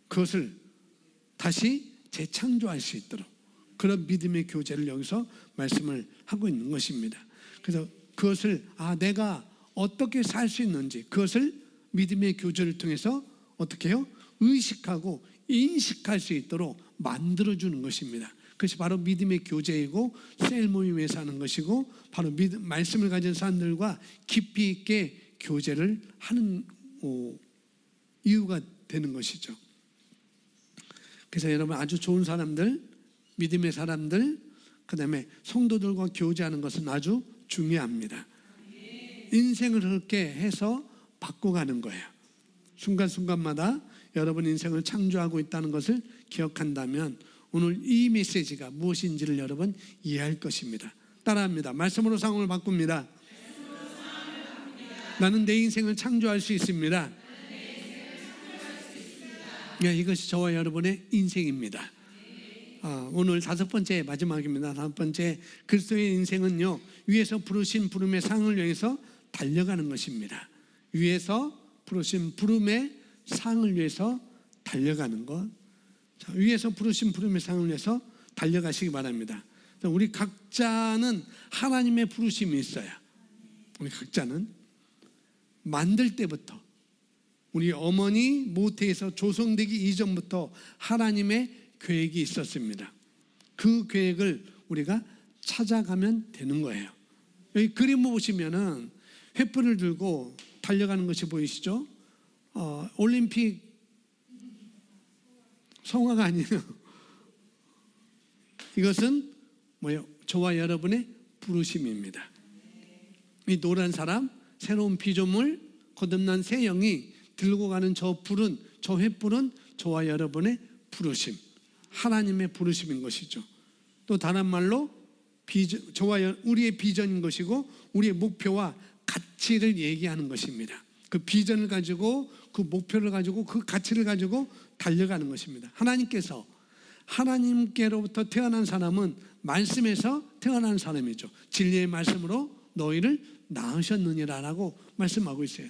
그것을 다시 재창조할 수 있도록, 그런 믿음의 교제를 여기서 말씀을 하고 있는 것입니다. 그래서 그것을 내가 어떻게 살 수 있는지, 그것을 믿음의 교제를 통해서 어떻게 해요? 의식하고 인식할 수 있도록 만들어주는 것입니다. 그것이 바로 믿음의 교제이고 셀 모임에서 하는 것이고, 바로 말씀을 가진 사람들과 깊이 있게 교제를 하는 이유가 되는 것이죠. 그래서 여러분, 아주 좋은 사람들, 믿음의 사람들, 그 다음에 성도들과 교제하는 것은 아주 중요합니다. 인생을 그렇게 해서 바꿔가는 거예요. 순간순간마다 여러분 인생을 창조하고 있다는 것을 기억한다면 오늘 이 메시지가 무엇인지를 여러분 이해할 것입니다. 따라합니다. 말씀으로 상황을 바꿉니다. 나는 내 인생을 창조할 수 있습니다. 이것이 저와 여러분의 인생입니다. 오늘 5번째 마지막입니다. 5번째, 그리스도의 인생은요, 위에서 부르신 부름의 상을 위해서 달려가는 것입니다. 위에서 부르신 부름의 상을 위해서 달려가는 것. 자, 위에서 부르신 부름의 상을 위해서 달려가시기 바랍니다. 우리 각자는 하나님의 부르심이 있어요. 우리 각자는 만들 때부터, 우리 어머니 모태에서 조성되기 이전부터 하나님의 계획이 있었습니다. 그 계획을 우리가 찾아가면 되는 거예요. 여기 그림 보시면은 횃불을 들고 달려가는 것이 보이시죠? 올림픽 성화가 아니에요. 이것은 뭐예요? 저와 여러분의 부르심입니다. 이 노란 사람, 새로운 피조물, 거듭난 새 영이 들고 가는 저 불은, 저 횃불은 저와 여러분의 부르심, 하나님의 부르심인 것이죠. 또 다른 말로 저와 우리의 비전인 것이고, 우리의 목표와 가치를 얘기하는 것입니다. 그 비전을 가지고, 그 목표를 가지고, 그 가치를 가지고 달려가는 것입니다. 하나님께로부터 태어난 사람은 말씀에서 태어난 사람이죠. 진리의 말씀으로 너희를 낳으셨느니라라고 말씀하고 있어요.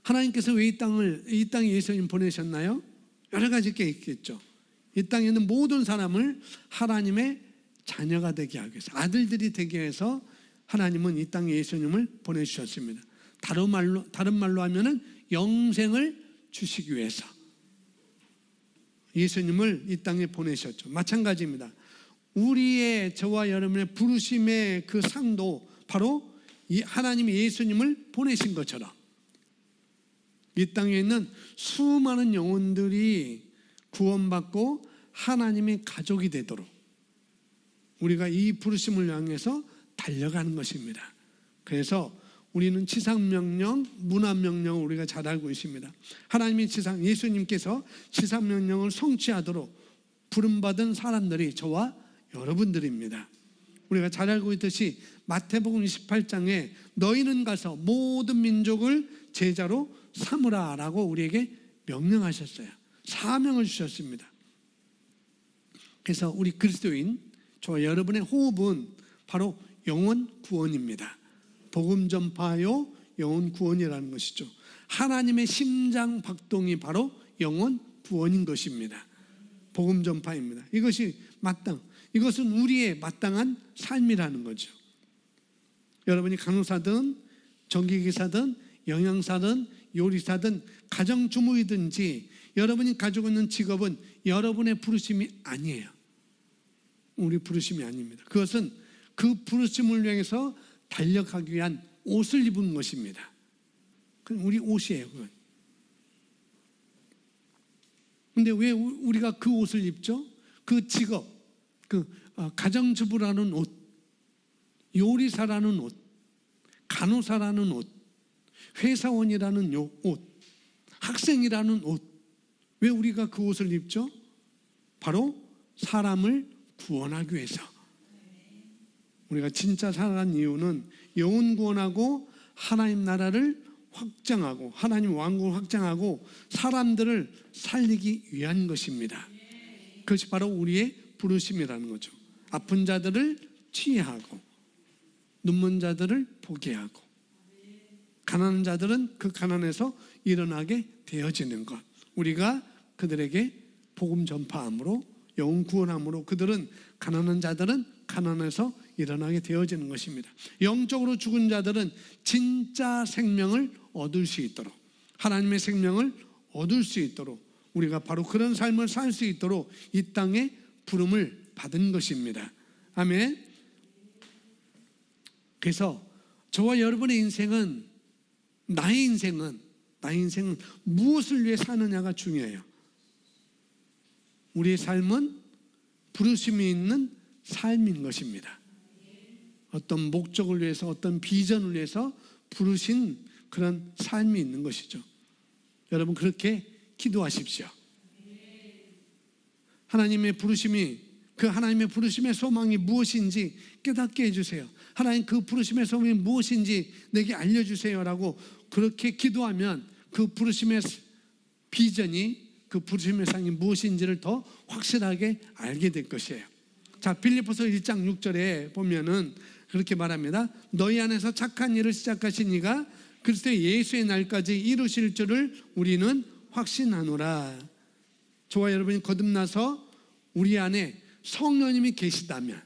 하나님께서 왜 이 땅에 예수님 보내셨나요? 여러 가지 게 있겠죠. 이 땅에 있는 모든 사람을 하나님의 자녀가 되게 하기 위해서, 아들들이 되게 해서 하나님은 이 땅에 예수님을 보내주셨습니다. 다른 말로 하면은 영생을 주시기 위해서 예수님을 이 땅에 보내셨죠. 마찬가지입니다. 우리의, 저와 여러분의 부르심의 그 상도 바로 하나님이 예수님을 보내신 것처럼 이 땅에 있는 수많은 영혼들이 구원받고 하나님의 가족이 되도록 우리가 이 부르심을 향해서 달려가는 것입니다. 그래서 우리는 지상명령, 문화명령을 우리가 잘 알고 있습니다. 하나님이 예수님께서 지상명령을 성취하도록 부름받은 사람들이 저와 여러분들입니다. 우리가 잘 알고 있듯이 마태복음 28장에 너희는 가서 모든 민족을 제자로 삼으라 라고 우리에게 명령하셨어요. 사명을 주셨습니다. 그래서 우리 그리스도인, 저와 여러분의 호흡은 바로 영혼 구원입니다. 복음 전파요 영혼 구원이라는 것이죠. 하나님의 심장 박동이 바로 영혼 구원인 것입니다. 복음 전파입니다. 이것은 우리의 마땅한 삶이라는 거죠. 여러분이 간호사든 전기기사든 영양사든 요리사든 가정주부이든지 여러분이 가지고 있는 직업은 여러분의 부르심이 아니에요. 우리 부르심이 아닙니다. 그것은 그 부르심을 향해서 달려가기 위한 옷을 입은 것입니다. 그건 우리 옷이에요. 그건. 근데 왜 우리가 그 옷을 입죠? 그 직업, 가정주부라는 옷, 요리사라는 옷, 간호사라는 옷, 회사원이라는 옷, 학생이라는 옷. 왜 우리가 그 옷을 입죠? 바로 사람을 구원하기 위해서. 우리가 진짜 살아간 이유는 영혼 구원하고 하나님 나라를 확장하고 하나님 왕국을 확장하고 사람들을 살리기 위한 것입니다. 그것이 바로 우리의 부르심이라는 거죠. 아픈 자들을 치유하고 눈먼 자들을 보게 하고 가난한 자들은 그 가난에서 일어나게 되어지는 것. 우리가 그들에게 복음 전파함으로 영혼 구원함으로 그들은 가난한 자들은 가난에서 일어나게 되어지는 것입니다. 영적으로 죽은 자들은 진짜 생명을 얻을 수 있도록 하나님의 생명을 얻을 수 있도록 우리가 바로 그런 삶을 살 수 있도록 이 땅에 부름을 받은 것입니다. 아멘. 그래서 저와 여러분의 인생은 나의 인생은 무엇을 위해 사느냐가 중요해요. 우리의 삶은 부르심이 있는 삶인 것입니다. 어떤 목적을 위해서 어떤 비전을 위해서 부르신 그런 삶이 있는 것이죠. 여러분 그렇게 기도하십시오. 하나님의 부르심이 그 하나님의 부르심의 소망이 무엇인지 깨닫게 해주세요. 하나님 그 부르심의 소망이 무엇인지 내게 알려주세요라고 그렇게 기도하면 그 부르심의 비전이 그 부르심의 상이 무엇인지를 더 확실하게 알게 될 것이에요. 자, 빌립보서 1장 6절에 보면은 그렇게 말합니다. 너희 안에서 착한 일을 시작하신 이가 그리스도 예수의 날까지 이루실 줄을 우리는 확신하노라. 저와 여러분이 거듭나서 우리 안에 성령님이 계시다면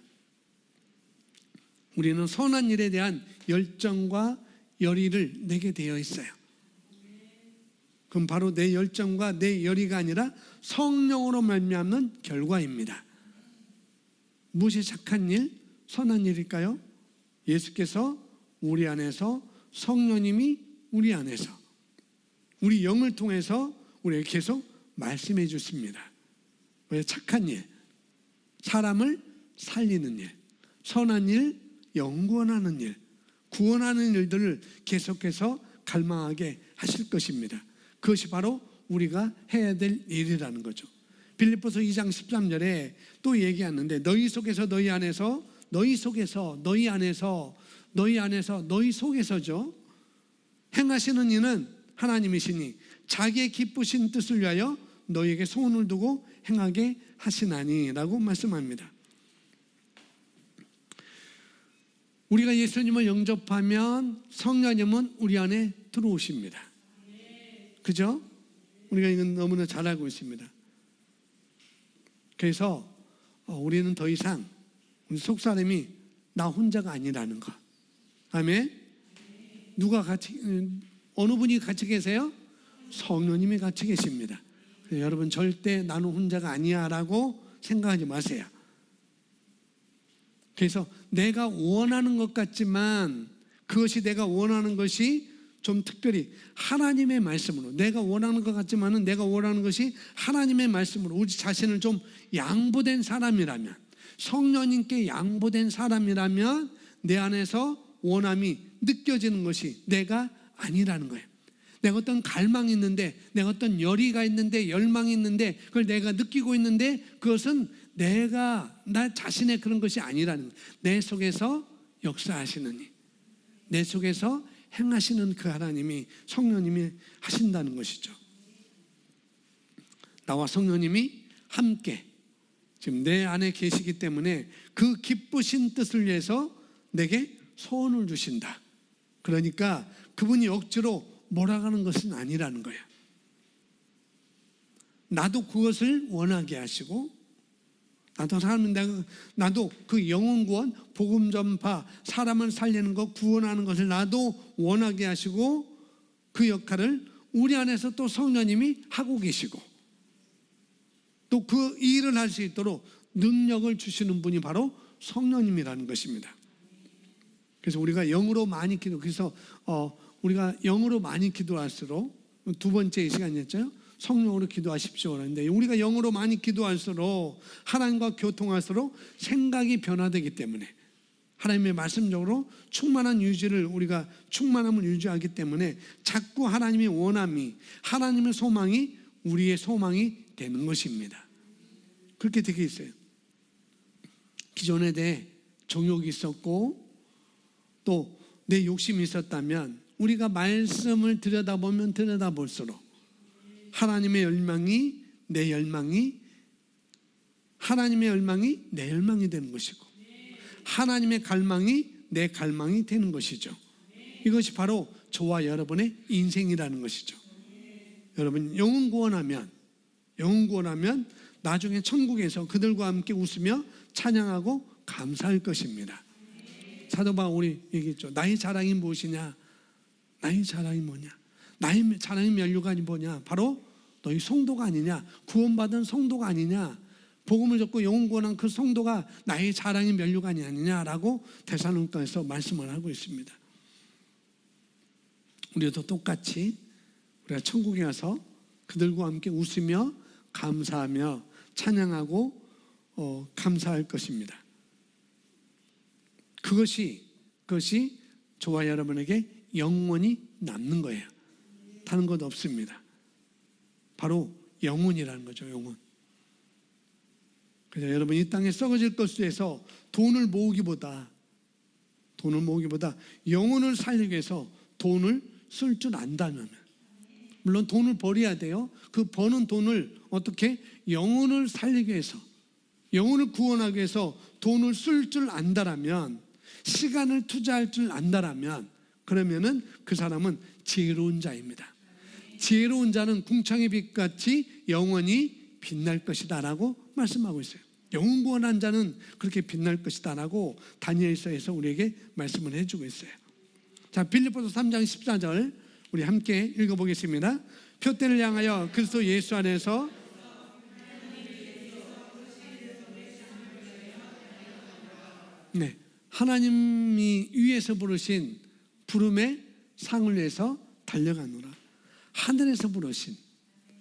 우리는 선한 일에 대한 열정과 열의를 내게 되어 있어요. 그럼 바로 내 열정과 내 열의가 아니라 성령으로 말미암는 결과입니다. 무엇이 착한 일, 선한 일일까요? 예수께서 우리 안에서 성령님이 우리 안에서 우리 영을 통해서 우리에게 계속 말씀해 주십니다. 왜? 착한 일, 사람을 살리는 일, 선한 일, 영구원하는 일, 구원하는 일들을 계속해서 갈망하게 하실 것입니다. 그것이 바로 우리가 해야 될 일이라는 거죠. 빌립보서 2장 13절에 또 얘기하는데 너희 속에서 너희 안에서 너희 속에서 너희 안에서 너희 안에서 너희 속에서죠. 행하시는 이는 하나님이시니 자기의 기쁘신 뜻을 위하여 너희에게 소원을 두고 행하게 하시나니라고 말씀합니다. 우리가 예수님을 영접하면 성령님은 우리 안에 들어오십니다. 그죠? 우리가 이건 너무나 잘 알고 있습니다. 그래서 우리는 더 이상 우리 속사람이 나 혼자가 아니라는 것. 아멘. 누가 같이 어느 분이 같이 계세요? 성령님이 같이 계십니다. 여러분 절대 나는 혼자가 아니야라고 생각하지 마세요. 그래서 내가 원하는 것 같지만 그것이 내가 원하는 것이 좀 특별히 하나님의 말씀으로 내가 원하는 것 같지만은 내가 원하는 것이 하나님의 말씀으로 우리 자신을 좀 양보된 사람이라면 성령님께 양보된 사람이라면 내 안에서 원함이 느껴지는 것이 내가 아니라는 거예요. 내가 어떤 갈망이 있는데 내가 어떤 열의가 있는데 열망이 있는데 그걸 내가 느끼고 있는데 그것은 내가 나 자신의 그런 것이 아니라는 거예요. 내 속에서 역사하시는 이, 내 속에서 행하시는 그 하나님이 성령님이 하신다는 것이죠. 나와 성령님이 함께 지금 내 안에 계시기 때문에 그 기쁘신 뜻을 위해서 내게 소원을 주신다. 그러니까 그분이 억지로 몰아가는 것은 아니라는 거예요. 나도 그것을 원하게 하시고 나도 그 영혼 구원, 복음 전파, 사람을 살리는 것, 구원하는 것을 나도 원하게 하시고 그 역할을 우리 안에서 또 성령님이 하고 계시고 또 그 일을 할 수 있도록 능력을 주시는 분이 바로 성령님이라는 것입니다. 그래서 우리가 영으로 많이 우리가 영으로 많이 기도할수록, 두 번째 시간이었죠. 성령으로 기도하십시오. 그런데 우리가 영으로 많이 기도할수록, 하나님과 교통할수록 생각이 변화되기 때문에, 하나님의 말씀적으로 우리가 충만함을 유지하기 때문에 자꾸 하나님의 원함이, 하나님의 소망이 우리의 소망이 되는 것입니다. 그렇게 되게 있어요. 기존에 내 정욕이 있었고 또 내 욕심이 있었다면, 우리가 말씀을 들여다볼수록 하나님의 열망이 내 열망이, 하나님의 열망이 내 열망이 되는 것이고, 하나님의 갈망이 내 갈망이 되는 것이죠. 이것이 바로 저와 여러분의 인생이라는 것이죠. 여러분, 영혼 구원하면 나중에 천국에서 그들과 함께 웃으며 찬양하고 감사할 것입니다. 사도 바울이 얘기했죠. 나의 자랑이 무엇이냐? 나의 자랑이 뭐냐? 나의 자랑의 면류관이 뭐냐? 바로 너희 성도가 아니냐? 구원받은 성도가 아니냐? 복음을 듣고 영혼 구원한 그 성도가 나의 자랑의 면류관이 아니냐라고 데살로니가에서 말씀을 하고 있습니다. 우리도 똑같이 우리가 천국에 가서 그들과 함께 웃으며 감사하며 찬양하고 감사할 것입니다. 그것이 저와 여러분에게 영원히 남는 거예요. 다른 것 없습니다. 바로 영혼이라는 거죠. 영혼. 그래서 여러분, 이 땅에 썩어질 것에 대해서 돈을 모으기보다 영혼을 살리기 위해서 돈을 쓸 줄 안다면, 물론 돈을 벌어야 돼요. 그 버는 돈을 어떻게 영혼을 살리기 위해서, 영혼을 구원하기 위해서 돈을 쓸 줄 안다라면, 시간을 투자할 줄 안다라면, 그러면은 그 사람은 지혜로운 자입니다. 지혜로운 자는 궁창의 빛같이 영원히 빛날 것이다 라고 말씀하고 있어요. 영혼 구원한 자는 그렇게 빛날 것이다 라고 다니엘서에서 우리에게 말씀을 해주고 있어요. 자, 빌립보서 3장 14절 우리 함께 읽어보겠습니다. 표대를 향하여 그리스도 예수 안에서 하나님이 위에서 부르신 부름의 상을 위해서 달려가노라. 하늘에서 부르신,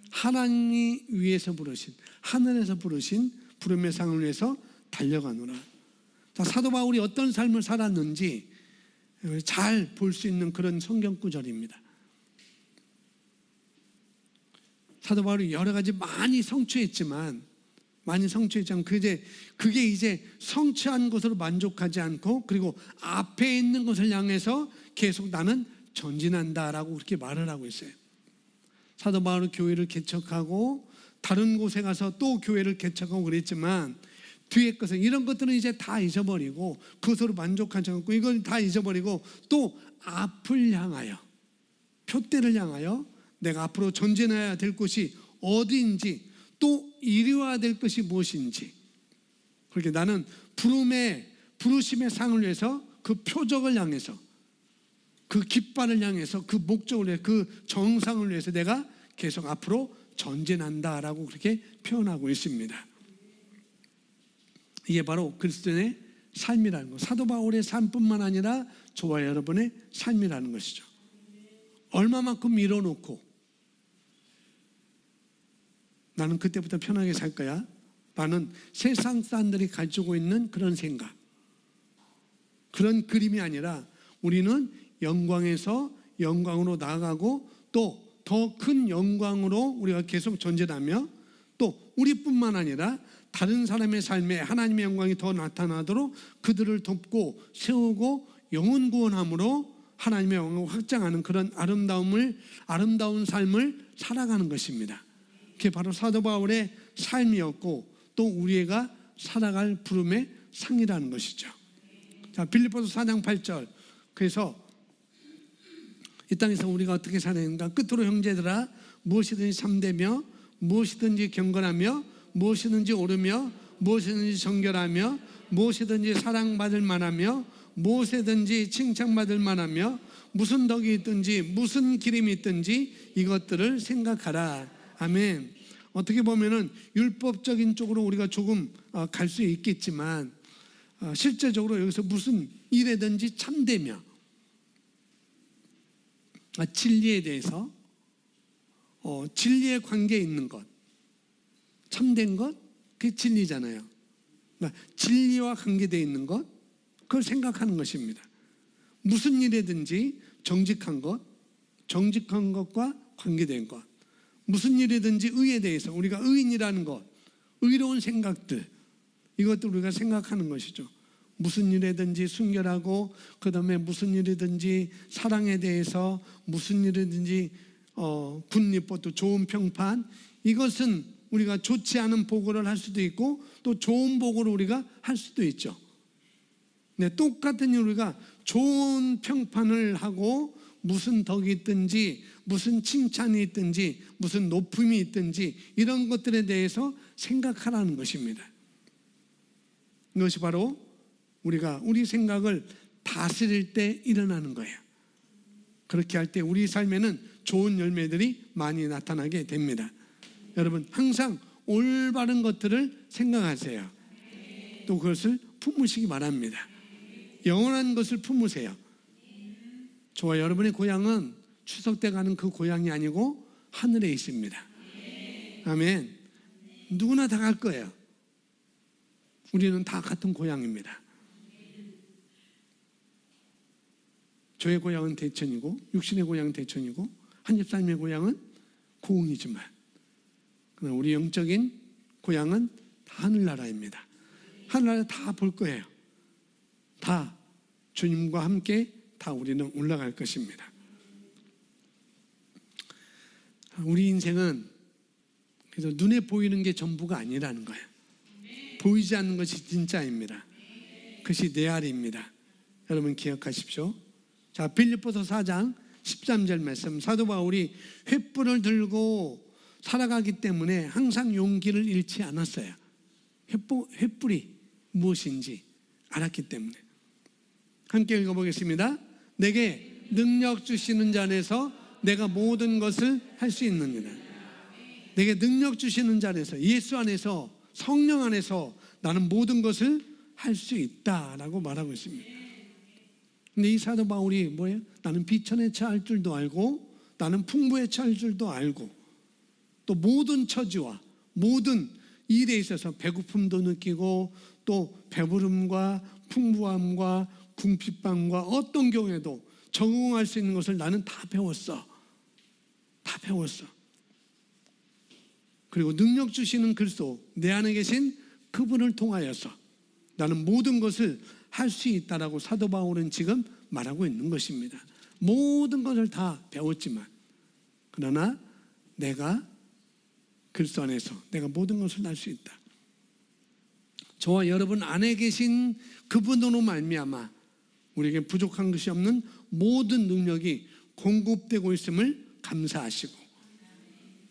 하나님이 위에서 부르신, 하늘에서 부르신 부름의 상을 위해서 달려가노라. 자, 사도 바울이 어떤 삶을 살았는지 잘 볼 수 있는 그런 성경 구절입니다. 사도 바울이 여러 가지 많이 성취했지만 그게 이제 성취한 것으로 만족하지 않고, 그리고 앞에 있는 것을 향해서 계속 나는 전진한다라고 그렇게 말을 하고 있어요. 사도 바울은 교회를 개척하고 다른 곳에 가서 또 교회를 개척하고 그랬지만, 뒤에 것은, 이런 것들은 이제 다 잊어버리고 그것으로 만족하지 않고 이걸 다 잊어버리고 또 앞을 향하여, 표대를 향하여 내가 앞으로 전진해야 될 곳이 어디인지, 또 이루어야 될 것이 무엇인지, 그렇게 나는 부르심의 상을 위해서, 그 표적을 향해서, 그 깃발을 향해서, 그 목적을 위해, 그 정상을 위해서 내가 계속 앞으로 전진한다라고 그렇게 표현하고 있습니다. 이게 바로 그리스도인의 삶이라는 것, 사도 바울의 삶뿐만 아니라 저와 여러분의 삶이라는 것이죠. 얼마만큼 밀어놓고 나는 그때부터 편하게 살 거야, 나는 세상 사람들이 가지고 있는 그런 생각, 그런 그림이 아니라 우리는 영광에서 영광으로 나아가고 또 더 큰 영광으로 우리가 계속 전진하며, 또 우리뿐만 아니라 다른 사람의 삶에 하나님의 영광이 더 나타나도록 그들을 돕고 세우고 영혼 구원함으로 하나님의 영광을 확장하는 그런 아름다운 삶을 살아가는 것입니다. 그게 바로 사도 바울의 삶이었고, 또 우리가 살아갈 부름의 상이라는 것이죠. 자, 빌립보서 4장 8절. 그래서 이 땅에서 우리가 어떻게 사는가? 끝으로 형제들아, 무엇이든지 참되며, 무엇이든지 경건하며, 무엇이든지 옳으며, 무엇이든지 정결하며, 무엇이든지 사랑받을 만하며, 무엇이든지 칭찬받을 만하며, 무슨 덕이 있든지 무슨 기림이 있든지 이것들을 생각하라. 아멘. 어떻게 보면은 율법적인 쪽으로 우리가 조금 갈 수 있겠지만 실제적으로 여기서 무슨 일에든지 참되며 진리에 대해서 진리의 관계에 있는 것, 참된 것, 그게 진리잖아요. 진리와 관계되어 있는 것, 그걸 생각하는 것입니다. 무슨 일이든지 정직한 것, 정직한 것과 관계된 것, 무슨 일이든지 의에 대해서 우리가 의인이라는 것, 의로운 생각들, 이것도 우리가 생각하는 것이죠. 무슨 일이든지 순결하고, 그 다음에 무슨 일이든지 사랑에 대해서, 무슨 일이든지 굿리포트, 또 좋은 평판, 이것은 우리가 좋지 않은 보고를 할 수도 있고 또 좋은 보고를 우리가 할 수도 있죠. 네, 똑같은 우리가 좋은 평판을 하고 무슨 덕이 있든지 무슨 칭찬이 있든지 무슨 높음이 있든지 이런 것들에 대해서 생각하라는 것입니다. 이것이 바로 우리가 우리 생각을 다스릴 때 일어나는 거예요. 그렇게 할 때 우리 삶에는 좋은 열매들이 많이 나타나게 됩니다. 여러분, 항상 올바른 것들을 생각하세요. 또 그것을 품으시기 바랍니다. 영원한 것을 품으세요. 저와 여러분의 고향은 추석 때 가는 그 고향이 아니고 하늘에 있습니다. 아멘. 누구나 다 갈 거예요. 우리는 다 같은 고향입니다. 저의 고향은 대천이고 육신의 고향은 대천이고 한 집사님의 고향은 고흥이지만 우리 영적인 고향은 다 하늘나라입니다. 하늘나라 다 볼 거예요. 다 주님과 함께 다 우리는 올라갈 것입니다. 우리 인생은 그래서 눈에 보이는 게 전부가 아니라는 거예요. 보이지 않는 것이 진짜입니다. 그것이 레알입니다. 여러분 기억하십시오. 자, 빌립보서 4장 13절 말씀, 사도 바울이 횃불을 들고 살아가기 때문에 항상 용기를 잃지 않았어요. 횃불이 무엇인지 알았기 때문에. 함께 읽어보겠습니다. 내게 능력 주시는 자 안에서 내가 모든 것을 할 수 있느니라. 내게 능력 주시는 자 안에서, 예수 안에서, 성령 안에서 나는 모든 것을 할 수 있다라고 말하고 있습니다. 근데 이 사도 바울이 뭐예요? 나는 비천에 처할 줄도 알고 나는 풍부에 처할 줄도 알고 또 모든 처지와 모든 일에 있어서 배고픔도 느끼고 또 배부름과 풍부함과 궁핍함과 어떤 경우에도 적응할 수 있는 것을 나는 다 배웠어. 다 배웠어. 그리고 능력 주시는 그리스도, 내 안에 계신 그분을 통하여서 나는 모든 것을 할 수 있다라고 사도 바울은 지금 말하고 있는 것입니다. 모든 것을 다 배웠지만 그러나 내가 그리스도 안에서 내가 모든 것을 할 수 있다. 저와 여러분 안에 계신 그분으로 말미암아 우리에게 부족한 것이 없는 모든 능력이 공급되고 있음을 감사하시고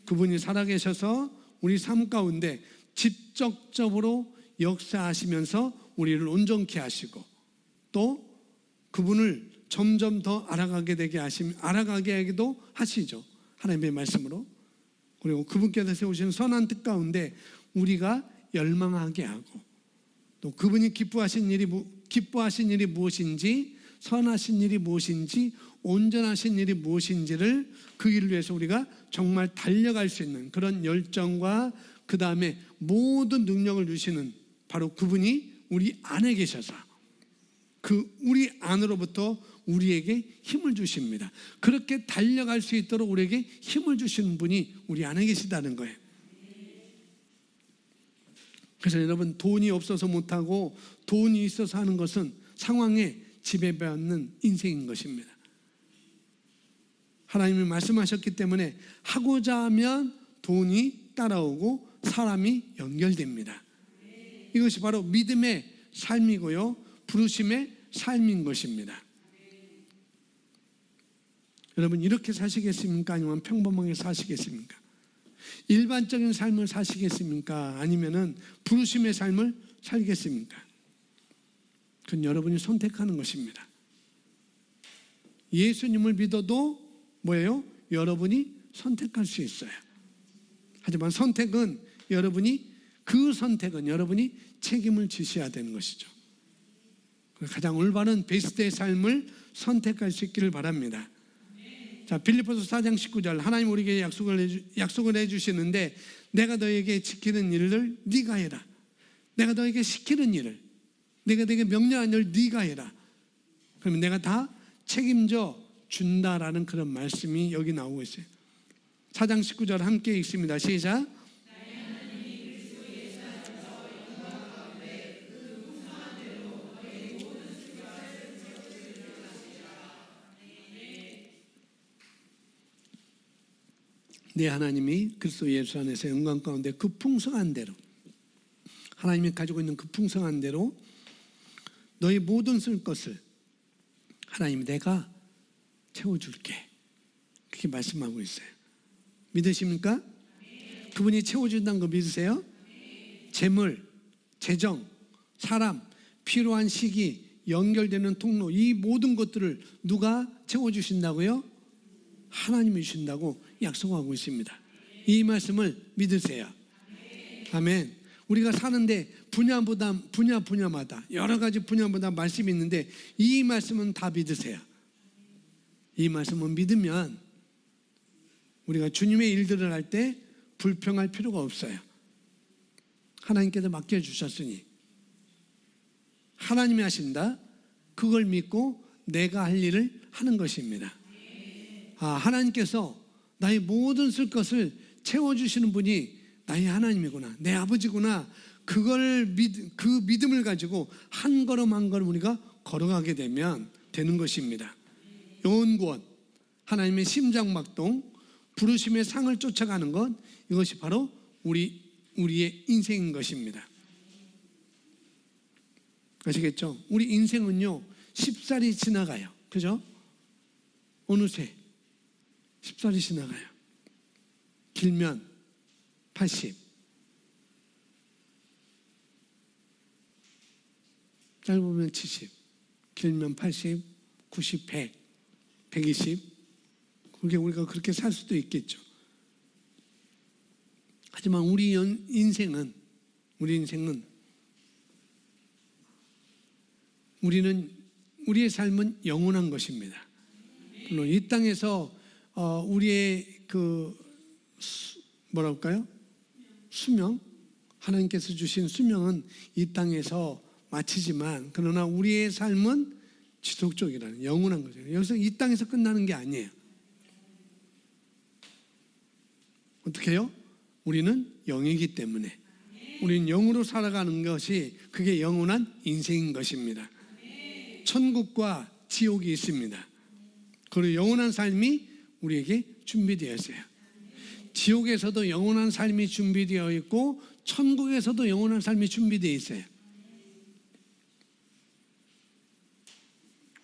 그분이 살아계셔서 우리 삶 가운데 직접적으로 역사하시면서 우리를 온전케 하시고 또 그분을 점점 더 알아가게 하기도 하시죠. 하나님의 말씀으로. 그리고 그분께서 세우신 선한 뜻 가운데 우리가 열망하게 하고 또 그분이 기뻐하신 일이 무엇인지, 선하신 일이 무엇인지, 온전하신 일이 무엇인지를 그 일을 위해서 우리가 정말 달려갈 수 있는 그런 열정과 그 다음에 모든 능력을 주시는 바로 그분이 우리 안에 계셔서 그 우리 안으로부터 우리에게 힘을 주십니다. 그렇게 달려갈 수 있도록 우리에게 힘을 주시는 분이 우리 안에 계시다는 거예요. 그래서 여러분, 돈이 없어서 못하고 돈이 있어서 하는 것은 상황에 지배받는 인생인 것입니다. 하나님이 말씀하셨기 때문에 하고자 하면 돈이 따라오고 사람이 연결됩니다. 이것이 바로 믿음의 삶이고요, 부르심의 삶인 것입니다. 여러분, 이렇게 사시겠습니까? 아니면 평범하게 사시겠습니까? 일반적인 삶을 사시겠습니까? 아니면은 부르심의 삶을 살겠습니까? 그건 여러분이 선택하는 것입니다. 예수님을 믿어도 뭐예요? 여러분이 선택할 수 있어요. 하지만 선택은 여러분이 책임을 지셔야 되는 것이죠. 가장 올바른 베스트의 삶을 선택할 수 있기를 바랍니다. 자, 빌립보서 4장 19절 하나님 우리에게 약속을 해주시는데 내가 너에게 지키는 일을 네가 해라. 내가 너에게 시키는 일을, 내가 너에게 명령한 일을 네가 해라. 그러면 내가 다 책임져 준다라는 그런 말씀이 여기 나오고 있어요. 4장 19절 함께 읽습니다. 시작. 내 하나님이 그리스도 예수 안에서 영광 가운데 그 풍성한 대로, 하나님이 가지고 있는 그 풍성한 대로 너의 모든 쓸 것을 하나님이 내가 채워줄게, 그렇게 말씀하고 있어요. 믿으십니까? 그분이 채워준다는 거 믿으세요? 재물, 재정, 사람, 필요한 시기, 연결되는 통로, 이 모든 것들을 누가 채워주신다고요? 하나님이 주신다고 약속하고 있습니다. 이 말씀을 믿으세요. 아멘. 우리가 사는데 분야마다 여러 가지 분야마다 말씀이 있는데 이 말씀은 다 믿으세요. 이 말씀은 믿으면 우리가 주님의 일들을 할 때 불평할 필요가 없어요. 하나님께서 맡겨주셨으니 하나님이 하신다, 그걸 믿고 내가 할 일을 하는 것입니다. 하나님께서 나의 모든 쓸 것을 채워주시는 분이 나의 하나님이구나, 내 아버지구나, 그 믿음을 가지고 한 걸음 한 걸음 우리가 걸어가게 되면 되는 것입니다. 영혼구원, 하나님의 심장박동, 부르심의 상을 쫓아가는 것, 이것이 바로 우리의 인생인 것입니다. 아시겠죠? 우리 인생은요 10살이 지나가요. 그죠? 어느새 10살이 지나가요. 길면 80, 짧으면 70, 길면 80, 90, 100, 120. 그게 우리가 그렇게 살 수도 있겠죠. 하지만 우리 인생은 우리의 삶은 영원한 것입니다. 물론 이 땅에서 우리의 수명, 하나님께서 주신 수명은 이 땅에서 마치지만, 그러나 우리의 삶은 지속적이라는 영원한 거죠. 여기서 이 땅에서 끝나는 게 아니에요. 어떻게 해요? 우리는 영이기 때문에 우리는 영으로 살아가는 것이, 그게 영원한 인생인 것입니다. 천국과 지옥이 있습니다. 그리고 영원한 삶이 우리에게 준비되어 있어요. 지옥에서도 영원한 삶이 준비되어 있고 천국에서도 영원한 삶이 준비되어 있어요.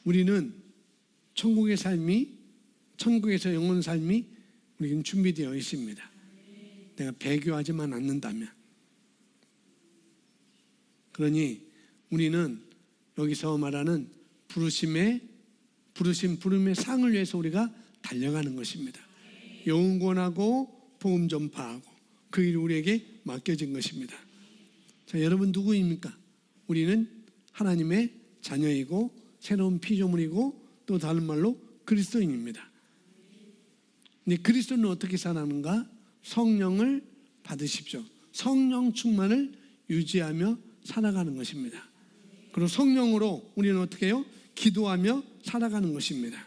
우리는 천국에서 영원한 삶이 우리는 준비되어 있습니다. 내가 배교하지만 않는다면. 그러니 우리는 여기서 말하는 부름의 상을 위해서 우리가 달려가는 것입니다. 영원하고 복음 전파하고 그 일이 우리에게 맡겨진 것입니다. 자, 여러분 누구입니까? 우리는 하나님의 자녀이고 새로운 피조물이고 또 다른 말로 그리스도인입니다. 근데 그리스도는 어떻게 살아가는가? 성령을 받으십시오. 성령 충만을 유지하며 살아가는 것입니다. 그리고 성령으로 우리는 어떻게 해요? 기도하며 살아가는 것입니다.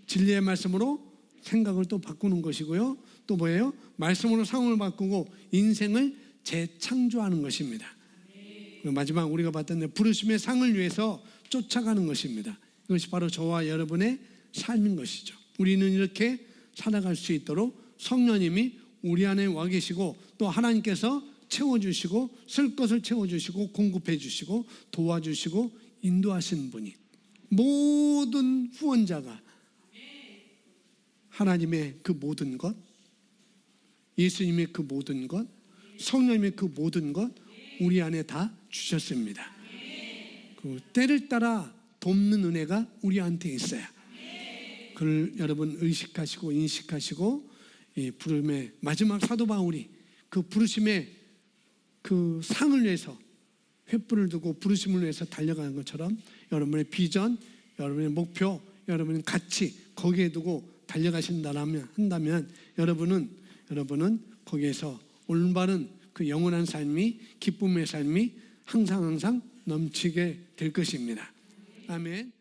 진리의 말씀으로 생각을 또 바꾸는 것이고요. 또 뭐예요? 말씀으로 상황을 바꾸고 인생을 재창조하는 것입니다. 그리고 마지막 우리가 봤던 부르심의 상을 위해서 쫓아가는 것입니다. 이것이 바로 저와 여러분의 삶인 것이죠. 우리는 이렇게 살아갈 수 있도록 성령님이 우리 안에 와 계시고 또 하나님께서 채워주시고 쓸 것을 채워주시고 공급해 주시고 도와주시고 인도하시는 분이, 모든 후원자가 하나님의 그 모든 것, 예수님의 그 모든 것, 성령님의 그 모든 것 우리 안에 다 주셨습니다. 그 때를 따라 돕는 은혜가 우리한테 있어요. 그걸 여러분 의식하시고 인식하시고 이 부름의 마지막 사도 바울이 그 부르심의 그 상을 위해서 횃불을 두고 부르심을 위해서 달려가는 것처럼 여러분의 비전, 여러분의 목표, 여러분의 가치 거기에 두고 한다면 여러분은 거기에서 올바른 그 영원한 삶이, 기쁨의 삶이 항상 넘치게 될 것입니다. 아멘.